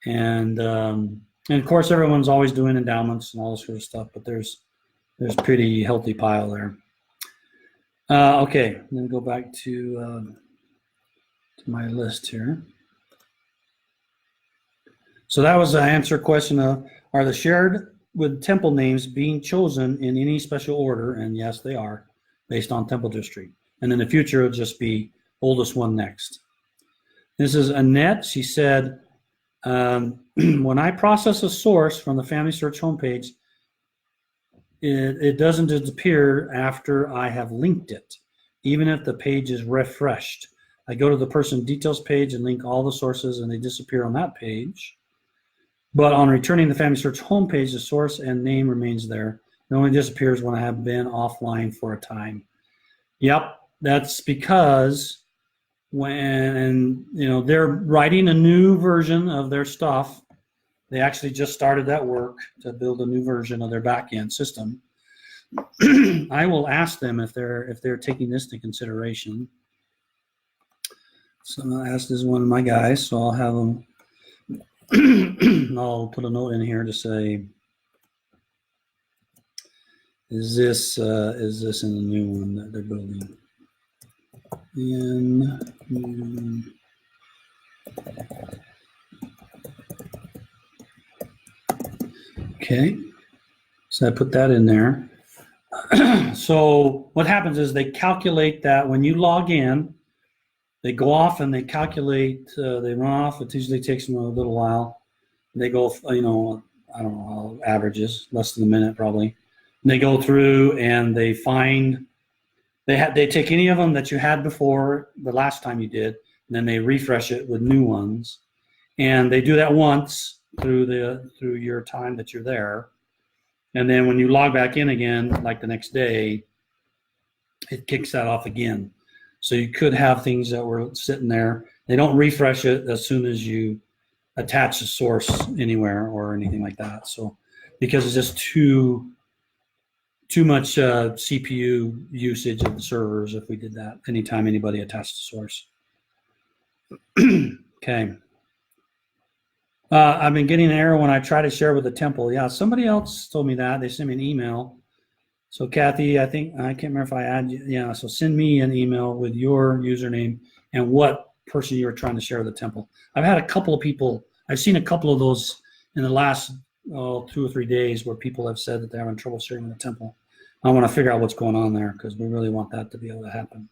And of course, everyone's always doing endowments and all this sort of stuff, but there's pretty healthy pile there. Okay, I'm going to go back to my list here. So that was the answer question of, are the shared with temple names being chosen in any special order? And yes, they are, based on temple district. And in the future, it'll just be oldest one next. This is Annette. She said, when I process a source from the FamilySearch homepage, it doesn't disappear after I have linked it, even if the page is refreshed. I go to the person details page and link all the sources, and they disappear on that page. But on returning the FamilySearch homepage, the source and name remains there. It only disappears when I have been offline for a time. Yep, that's because when they're writing a new version of their stuff, they actually just started that work to build a new version of their back-end system. I will ask them if they're taking this into consideration. So I'll ask this one of my guys, so I'll have them. I'll put a note in here to say, is this in the new one that they're building? Okay, so I put that in there. So what happens is they calculate that when you log in, they go off and they calculate, they run off. It usually takes them a little while. They go, I don't know, averages, less than a minute probably. And they go through and they find, they take any of them that you had before the last time you did, and then they refresh it with new ones. And they do that once through your time that you're there. And then when you log back in again, like the next day, it kicks that off again. So you could have things that were sitting there. They don't refresh it as soon as you attach the source anywhere or anything like that. So because it's just too much CPU usage of the servers if we did that anytime anybody attached the source. Okay. I've been getting an error when I try to share with the temple. Yeah, somebody else told me that. They sent me an email. So Kathy, I can't remember if I add you. Yeah, so send me an email with your username and what person you were trying to share with the temple. I've had a couple of people, I've seen a couple of those in the last 2 or 3 days where people have said that they're having trouble sharing with the temple. I want to figure out what's going on there because we really want that to be able to happen.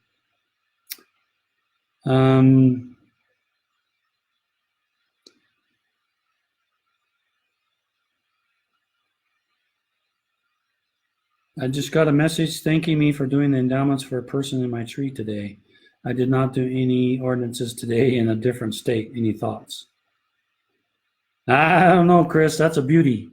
I just got a message thanking me for doing the endowments for a person in my tree today. I did not do any ordinances today in a different state. Any thoughts? I don't know, Chris. That's a beauty.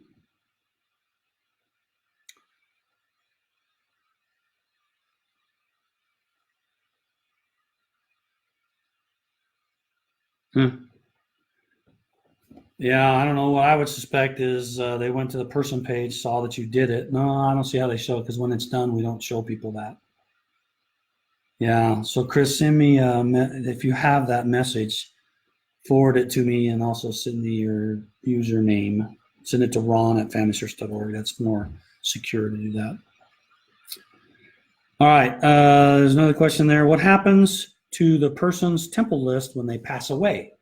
Yeah, I don't know. What I would suspect is they went to the person page, saw that you did it. No, I don't see how they show it because when it's done, we don't show people that. Yeah, so Chris, send me, if you have that message, forward it to me and also send me your username. Send it to ron@familysearch.org. That's more secure to do that. All right, there's another question there. What happens to the person's temple list when they pass away?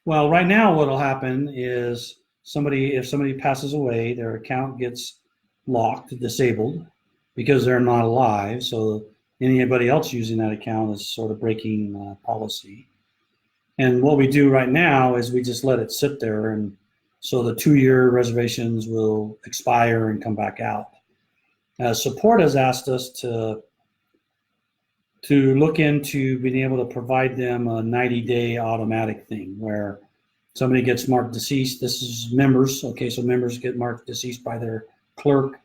Well, right now what will happen is if somebody passes away, their account gets locked, disabled, because they're not alive. So anybody else using that account is sort of breaking policy. And what we do right now is we just let it sit there, and so the 2-year reservations will expire and come back out. Support has asked us to to look into being able to provide them a 90-day automatic thing where somebody gets marked deceased. This is members. Okay, so members get marked deceased by their clerk.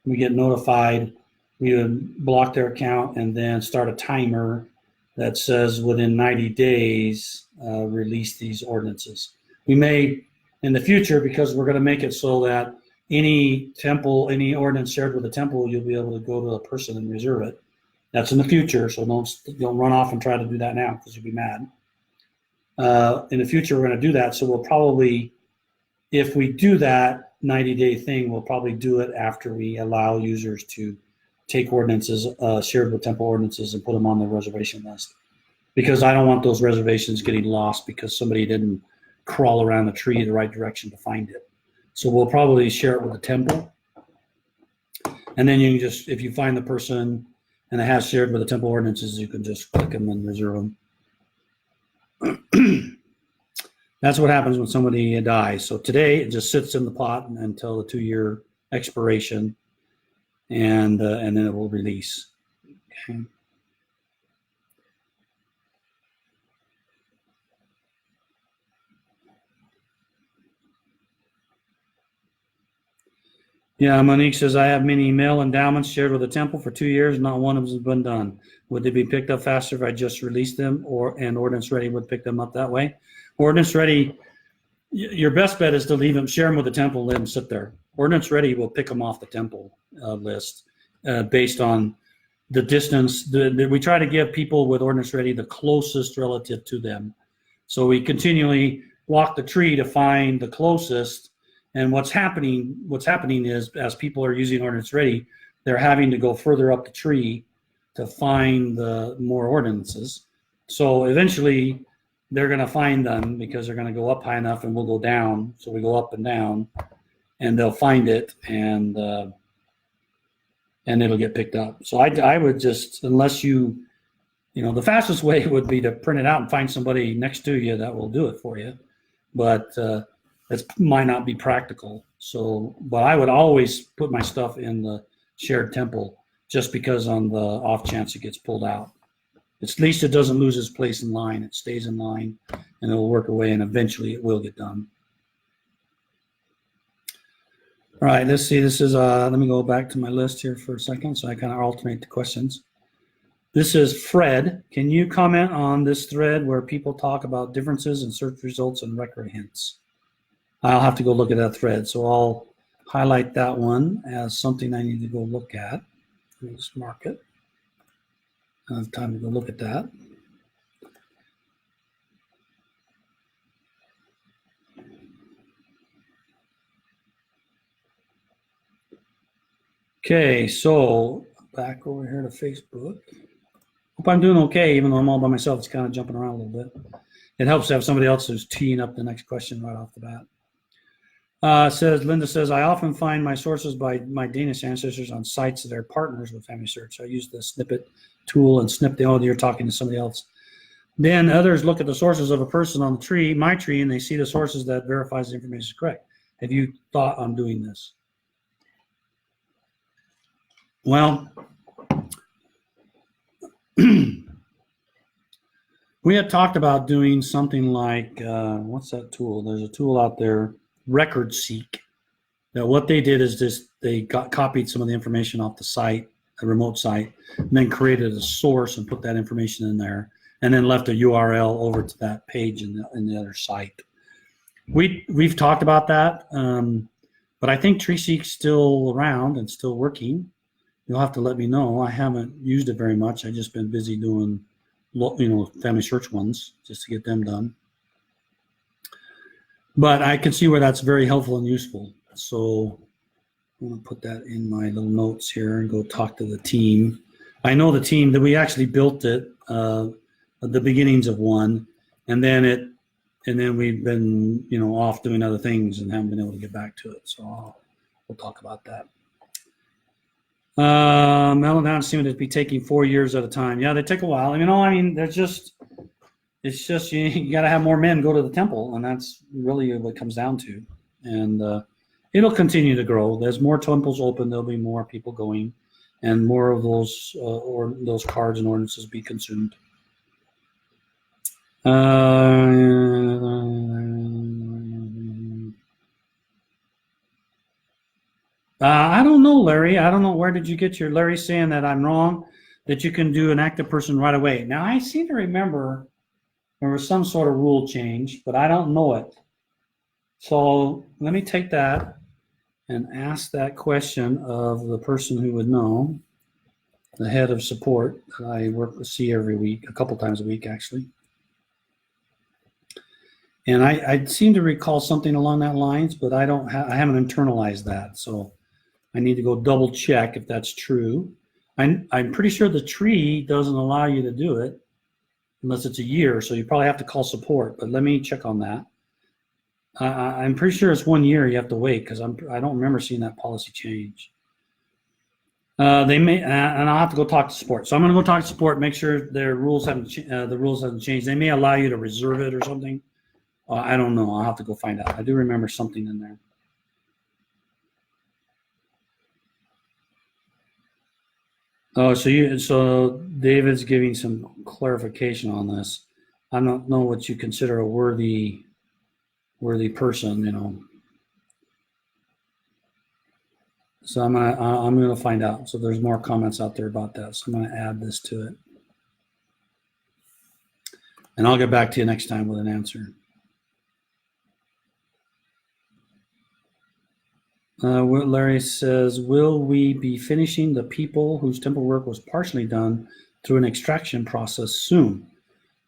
We get notified. We would block their account and then start a timer that says within 90 days, release these ordinances. We may, in the future, because we're going to make it so that any any ordinance shared with the temple, you'll be able to go to a person and reserve it. That's in the future, so don't run off and try to do that now because you'll be mad. In the future, we're going to do that, so we'll probably, if we do that 90-day thing, we'll probably do it after we allow users to take ordinances, shared with temple ordinances, and put them on the reservation list. Because I don't want those reservations getting lost because somebody didn't crawl around the tree the right direction to find it. So we'll probably share it with the temple. And then you can just, if you find the person and it has shared with the temple ordinances, you can just click them and reserve them. That's what happens when somebody dies. So today it just sits in the pot until the 2-year expiration, and then it will release. Okay. Yeah, Monique says, I have many mail endowments shared with the temple for 2 years. Not one of them has been done. Would they be picked up faster if I just released them, and Ordinance Ready would pick them up that way? Ordinance Ready, your best bet is to leave them, share them with the temple, let them sit there. Ordinance Ready will pick them off the temple list based on the distance. We try to give people with Ordinance Ready the closest relative to them. So we continually walk the tree to find the closest. And what's happening is, as people are using Ordinance Ready, they're having to go further up the tree to find the more ordinances. So eventually they're going to find them because they're going to go up high enough and we'll go down. So we go up and down and they'll find it and it'll get picked up. So I would just, unless the fastest way would be to print it out and find somebody next to you that will do it for you. But that might not be practical. So, but I would always put my stuff in the shared temple just because on the off chance it gets pulled out. At least it doesn't lose its place in line. It stays in line and it'll work away and eventually it will get done. All right, let's see. This is, let me go back to my list here for a second so I kind of alternate the questions. This is Fred. Can you comment on this thread where people talk about differences in search results and record hints? I'll have to go look at that thread. So I'll highlight that one as something I need to go look at. Let me just mark it. I have time to go look at that. Okay, so back over here to Facebook. Hope I'm doing okay, even though I'm all by myself. It's kind of jumping around a little bit. It helps to have somebody else who's teeing up the next question right off the bat. Linda says, I often find my sources by my Danish ancestors on sites that are partners with FamilySearch. I use the snippet tool and snip you're talking to somebody else. Then others look at the sources of a person on the tree, my tree, and they see the sources that verifies the information is correct. Have you thought on doing this? Well, we had talked about doing something like, what's that tool? There's a tool out there, Record Seek. Now what they did is they copied some of the information off the site, a remote site, and then created a source and put that information in there, and then left a URL over to that page in the other site. We've talked about that, but I think TreeSeek's still around and still working. You'll have to let me know. I haven't used it very much. I've just been busy doing, FamilySearch ones just to get them done. But I can see where that's very helpful and useful. So I'm going to put that in my little notes here and go talk to the team. I know the team that we actually built it at the beginnings of one, and then we've been off doing other things and haven't been able to get back to it. So we'll talk about that. Meltdown seem to be taking 4 years at a time. Yeah, they take a while. It's just you got to have more men go to the temple, and that's really what it comes down to. And it'll continue to grow. There's more temples open. There'll be more people going. and more of those or those cards and ordinances be consumed. I don't know, Larry. I don't know, where did you get your Larry saying that I'm wrong, that you can do an active person right away. Now, I seem to remember there was some sort of rule change, but I don't know it. So let me take that and ask that question of the person who would know, the head of support that I work with, see every week, a couple times a week, actually. And I seem to recall something along that lines, but I haven't internalized that. So I need to go double check if that's true. I'm pretty sure the tree doesn't allow you to do it unless it's a year. So you probably have to call support, but let me check on that. I'm pretty sure it's 1 year you have to wait, because I don't remember seeing that policy change. They may, and I'll have to go talk to support. So I'm going to go talk to support, make sure their rules the rules haven't changed. They may allow you to reserve it or something. I don't know. I'll have to go find out. I do remember something in there. Oh, so David's giving some clarification on this. I don't know what you consider a worthy person, you know. So I'm gonna find out. So there's more comments out there about that. So I'm gonna add this to it, and I'll get back to you next time with an answer. Larry says, will we be finishing the people whose temple work was partially done through an extraction process soon?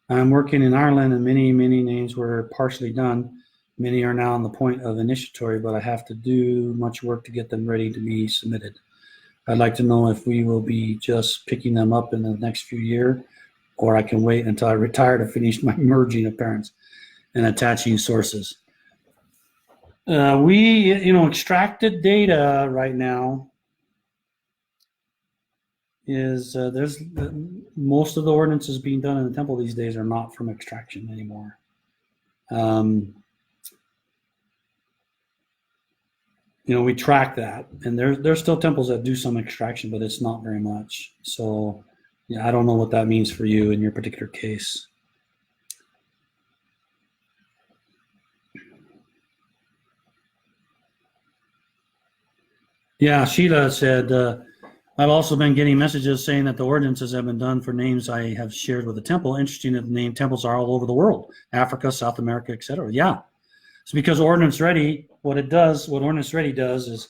I'm working in Ireland, and many names were partially done. Many are now on the point of initiatory, but I have to do much work to get them ready to be submitted. I'd like to know if we will be just picking them up in the next few years, or I can wait until I retire to finish my merging of parents and attaching sources. Extracted data right now is there's most of the ordinances being done in the temple these days are not from extraction anymore. We track that, and there's still temples that do some extraction, but it's not very much. So, yeah, I don't know what that means for you in your particular case. Yeah, Sheila said, I've also been getting messages saying that the ordinances have been done for names I have shared with the temple. Interesting that the name temples are all over the world, Africa, South America, etc. Yeah, it's because Ordinance Ready, what Ordinance Ready does is,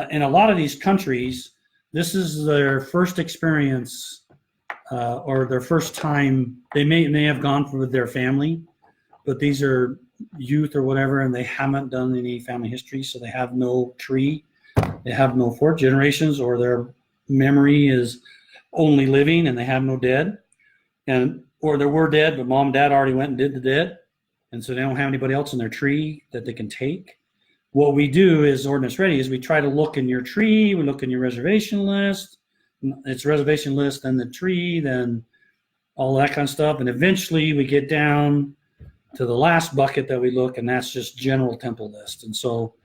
in a lot of these countries, this is their first experience or their first time. They may have gone with their family, but these are youth or whatever, and they haven't done any family history, so they have no tree. They have no fourth generations, or their memory is only living and they have no dead, or they were dead, but mom and dad already went and did the dead, and so they don't have anybody else in their tree that they can take. What we do is Ordinance Ready is we try to look in your tree, we look in your reservation list. It's a reservation list, then the tree, then all that kind of stuff, and eventually we get down to the last bucket that we look, and that's just general temple list. And so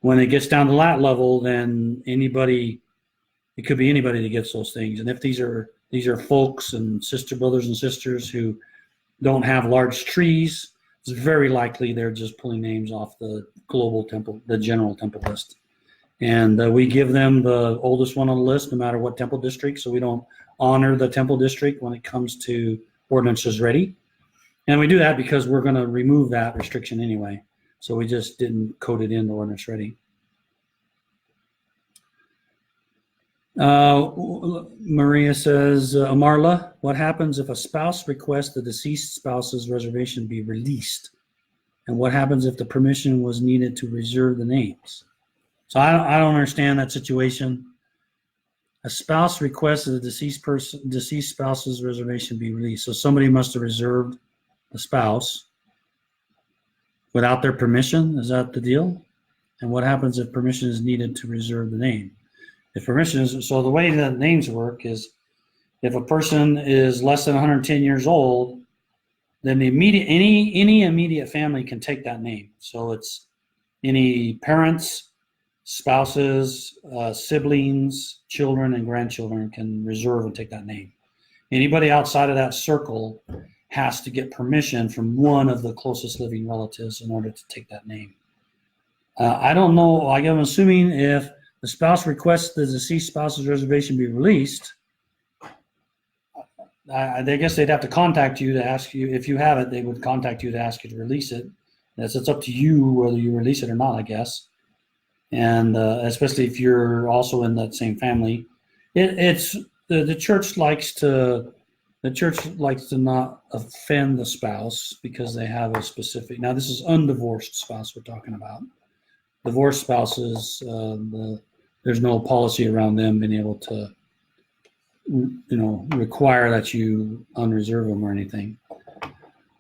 when it gets down to that level, then it could be anybody that gets those things. And if these are folks and brothers and sisters who don't have large trees, it's very likely they're just pulling names off the global temple, the general temple list. And we give them the oldest one on the list, no matter what temple district, so we don't honor the temple district when it comes to Ordinances Ready. And we do that because we're going to remove that restriction anyway. So we just didn't code it into Ordinance Ready. Maria says, Marla, what happens if a spouse requests the deceased spouse's reservation be released? And what happens if the permission was needed to reserve the names? So I don't understand that situation. A spouse requests that the deceased spouse's reservation be released. So somebody must have reserved the spouse without their permission. Is that the deal? And what happens if permission is needed to reserve the name? If permission is, so the way that names work is, if a person is less than 110 years old, then any immediate family can take that name. So it's any parents, spouses, siblings, children, and grandchildren can reserve and take that name. Anybody outside of that circle has to get permission from one of the closest living relatives in order to take that name. I don't know. I'm assuming if the spouse requests the deceased spouse's reservation be released, I guess they'd have to contact you to ask you. If you have it, they would contact you to ask you to release it. It's up to you whether you release it or not, I guess. And especially if you're also in that same family, the church likes to not offend the spouse because they have a specific. Now this is undivorced spouse we're talking about. Divorced spouses, there's no policy around them being able to, require that you unreserve them or anything.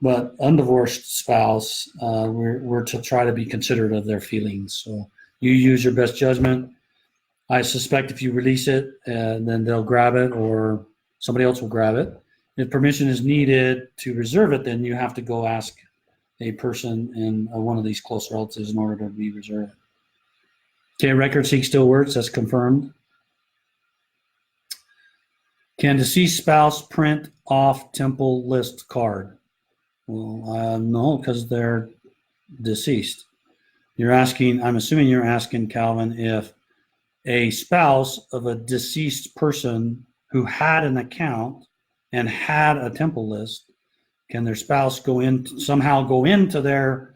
But undivorced spouse, we're to try to be considerate of their feelings. So you use your best judgment. I suspect if you release it, then they'll grab it or somebody else will grab it. If permission is needed to reserve it, then you have to go ask a person in one of these close relatives in order to be reserved. Okay, record seek still works. That's confirmed. Can deceased spouse print off temple list card? Well, no, because they're deceased. I'm assuming you're asking, Calvin, if a spouse of a deceased person who had an account and had a temple list, can their spouse somehow go into their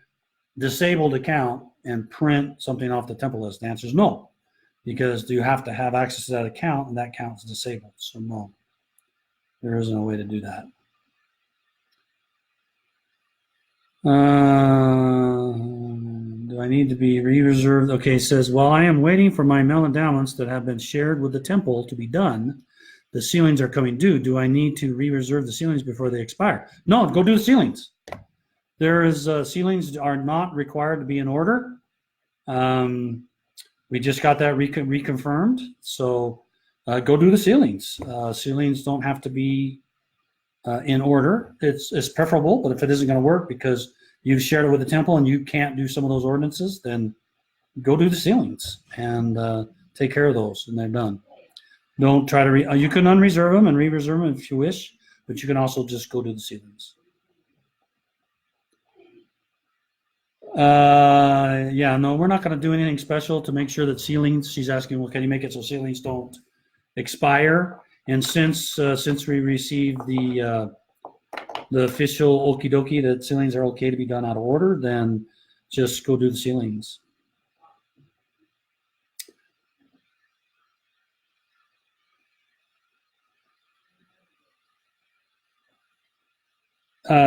disabled account and print something off the temple list? The answer is no, because you have to have access to that account, and that account is disabled. So no, there isn't a way to do that. Do I need to be re-reserved? Okay, it says, while I am waiting for my mail endowments that have been shared with the temple to be done, the ceilings are coming due. Do I need to re-reserve the ceilings before they expire? No, go do the ceilings. Ceilings are not required to be in order. We just got that reconfirmed. So go do the ceilings. Ceilings don't have to be in order. It's preferable, but if it isn't going to work because you've shared it with the temple and you can't do some of those ordinances, then go do the ceilings and take care of those, and they're done. Don't try to you can unreserve them and re-reserve them if you wish, but you can also just go do the ceilings. No, we're not going to do anything special to make sure that ceilings. She's asking, well, can you make it so ceilings don't expire? And since we received the official okie dokie that ceilings are okay to be done out of order, then just go do the ceilings.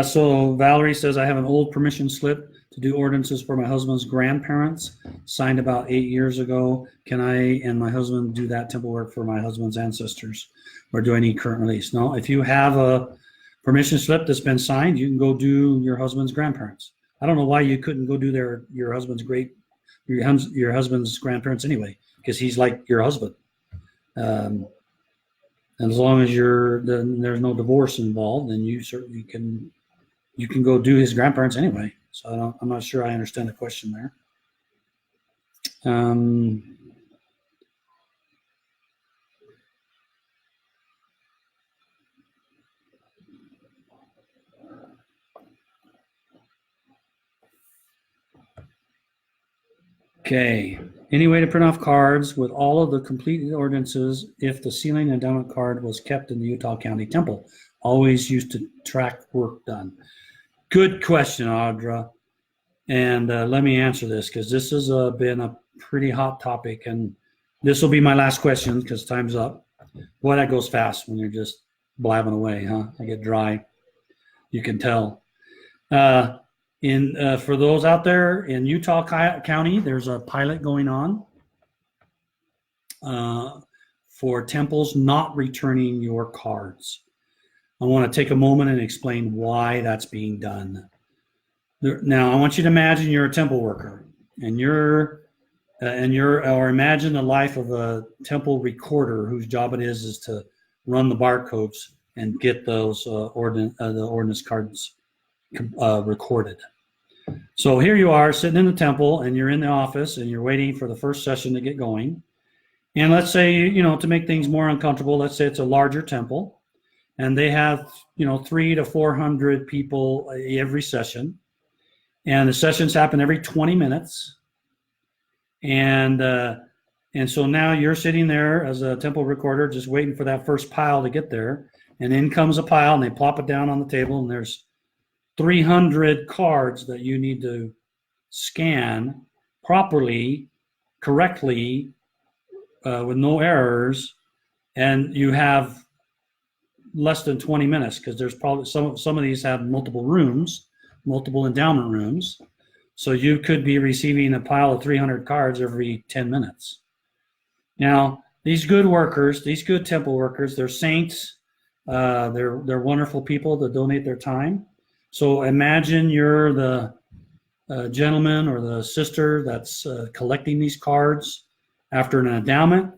So Valerie says, I have an old permission slip to do ordinances for my husband's grandparents, signed about 8 years ago. Can I and my husband do that temple work for my husband's ancestors? Or do I need current release? No, if you have a permission slip that's been signed, you can go do your husband's grandparents. I don't know why you couldn't go do your husband's grandparents anyway, because he's like your husband. And as long as there's no divorce involved, then you certainly can go do his grandparents anyway. So I'm not sure I understand the question there. Okay. Any way to print off cards with all of the completed ordinances if the sealing endowment card was kept in the Utah County Temple? Always used to track work done. Good question, Audra. And let me answer this because this has been a pretty hot topic. And this will be my last question because time's up. Boy, that goes fast when you're just blabbing away, huh? I get dry. You can tell. For those out there in Utah County, there's a pilot going on for temples not returning your cards. I want to take a moment and explain why that's being done. Now, I want you to imagine you're a temple worker, or imagine the life of a temple recorder whose job it is to run the barcodes and get those the ordinance cards recorded. So here you are sitting in the temple and you're in the office and you're waiting for the first session to get going. And let's say, to make things more uncomfortable, let's say it's a larger temple and they have, 300 to 400 people every session. And the sessions happen every 20 minutes. And so now you're sitting there as a temple recorder, just waiting for that first pile to get there. And in comes a pile and they plop it down on the table and there's 300 cards that you need to scan properly, correctly, with no errors, and you have less than 20 minutes because there's probably some of these have multiple rooms, multiple endowment rooms. So you could be receiving a pile of 300 cards every 10 minutes. Now, these good workers, these good temple workers, they're saints. They're wonderful people that donate their time. So imagine you're the gentleman or the sister that's collecting these cards after an endowment.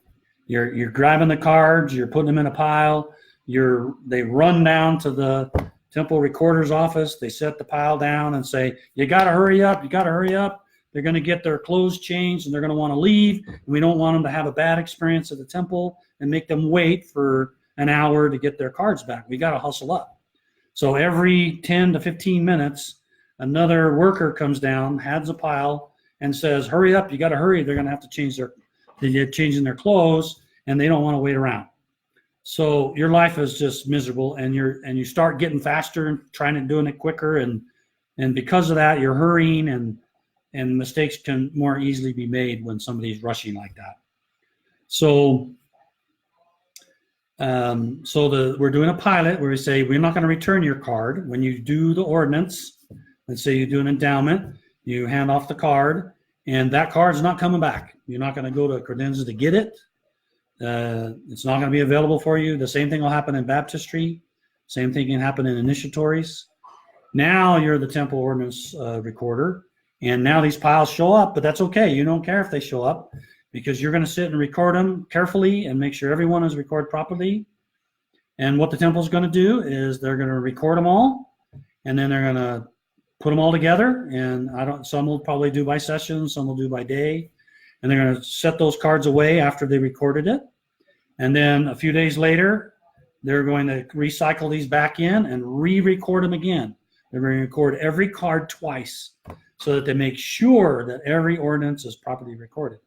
You're grabbing the cards, you're putting them in a pile. They run down to the temple recorder's office. They set the pile down and say, "You got to hurry up! You got to hurry up! They're going to get their clothes changed and they're going to want to leave. We don't want them to have a bad experience at the temple and make them wait for an hour to get their cards back. We got to hustle up." So every 10 to 15 minutes, another worker comes down, has a pile, and says, "Hurry up! You got to hurry! They're going to have to they're changing their clothes, and they don't want to wait around." So your life is just miserable, and you start getting faster and doing it quicker, and because of that, you're hurrying, and mistakes can more easily be made when somebody's rushing like that. So. We're doing a pilot where we say we're not going to return your card. When you do the ordinance, let's say you do an endowment, you hand off the card, and that card's not coming back. You're not going to go to Credenza to get it. It's not going to be available for you. The same thing will happen in baptistry. Same thing can happen in initiatories. Now you're the temple ordinance recorder, and now these piles show up, but that's okay. You don't care if they show up, because you're going to sit and record them carefully and make sure everyone is recorded properly. And what the temple is going to do is they're going to record them all, and then they're going to put them all together. And some will probably do by session, some will do by day, and they're going to set those cards away after they recorded it. And then a few days later, they're going to recycle these back in and re-record them again. They're going to record every card twice so that they make sure that every ordinance is properly recorded.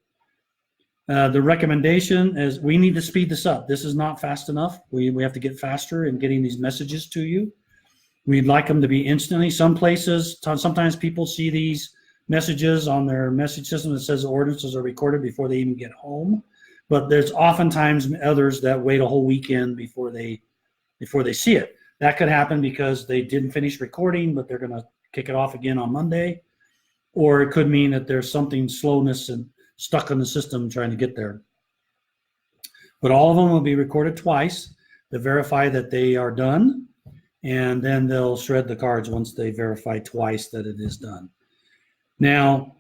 The recommendation is we need to speed this up. This is not fast enough. We have to get faster in getting these messages to you. We'd like them to be instantly. Sometimes people see these messages on their message system that says ordinances are recorded before they even get home. But there's oftentimes others that wait a whole weekend before they see it. That could happen because they didn't finish recording, but they're going to kick it off again on Monday. Or it could mean that there's something slowness and stuck in the system trying to get there. But all of them will be recorded twice to verify that they are done, and then they'll shred the cards once they verify twice that it is done. Now,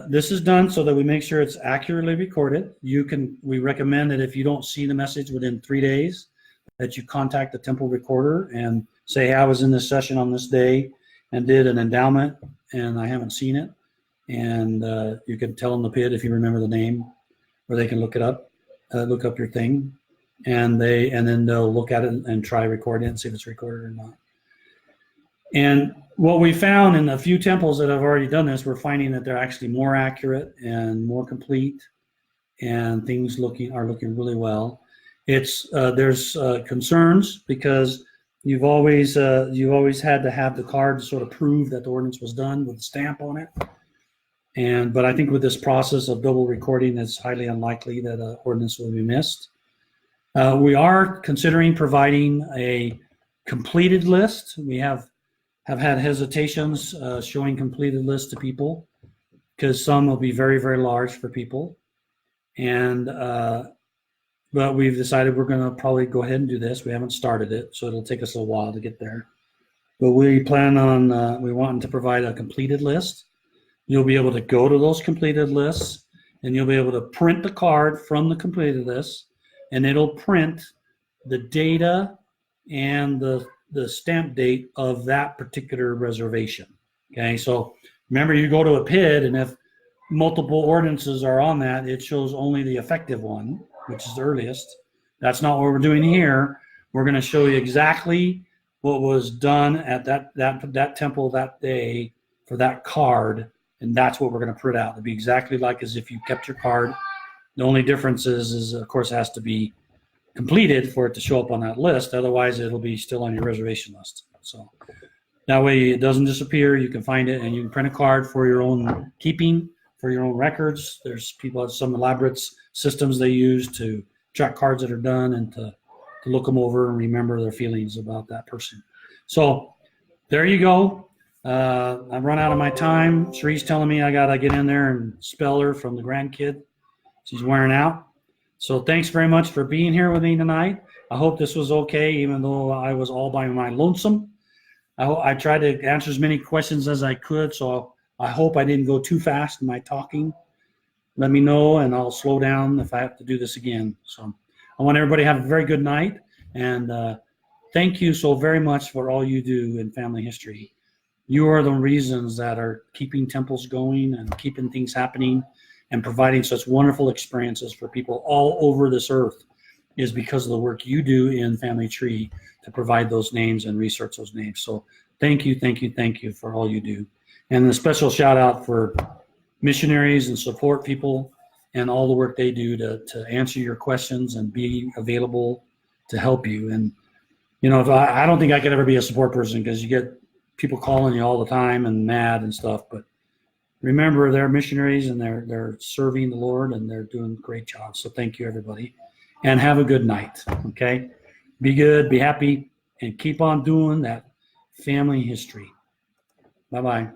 this is done so that we make sure it's accurately recorded. We recommend that if you don't see the message within 3 days, that you contact the temple recorder and say, "Hey, I was in this session on this day and did an endowment and I haven't seen it." And you can tell them the PID if you remember the name, or they can look it up, look up your thing, and then they'll look at it and try recording it and see if it's recorded or not. And what we found in a few temples that have already done this, we're finding that they're actually more accurate and more complete, and things are looking really well. There's concerns because you've always had to have the card to sort of prove that the ordinance was done with a stamp on it. But I think with this process of double recording, it's highly unlikely that an ordinance will be missed. We are considering providing a completed list. We have had hesitations showing completed lists to people because some will be very, very large for people. But we've decided we're going to probably go ahead and do this. We haven't started it, so it'll take us a while to get there. But we plan on, we want to provide a completed list. You'll be able to go to those completed lists, and you'll be able to print the card from the completed list, and it'll print the data and the stamp date of that particular reservation. Okay, so remember, you go to a PID, and if multiple ordinances are on that, it shows only the effective one, which is the earliest. That's not what we're doing here. We're going to show you exactly what was done at that temple that day for that card, and that's what we're going to print out. It'll be exactly like as if you kept your card. The only difference is of course, it has to be completed for it to show up on that list. Otherwise, it'll be still on your reservation list. So that way it doesn't disappear. You can find it, and you can print a card for your own keeping, for your own records. There's people have some elaborate systems they use to track cards that are done and to look them over and remember their feelings about that person. So there you go. I've run out of my time. Cherie's telling me I got to get in there and spell her from the grandkid. She's wearing out. So thanks very much for being here with me tonight. I hope this was okay, even though I was all by my lonesome. I tried to answer as many questions as I could, so I hope I didn't go too fast in my talking. Let me know, and I'll slow down if I have to do this again. So I want everybody to have a very good night, and thank you so very much for all you do in family history. You are the reasons that are keeping temples going and keeping things happening and providing such wonderful experiences for people all over this earth, is because of the work you do in Family Tree to provide those names and research those names. So thank you, thank you, thank you for all you do. And a special shout out for missionaries and support people and all the work they do to answer your questions and be available to help you. And, you know, if I don't think I could ever be a support person, because you get people calling you all the time and mad and stuff, but remember, they're missionaries and they're serving the Lord, and they're doing a great job. So thank you, everybody, and have a good night. Okay, be good, be happy, and keep on doing that family history. Bye-bye.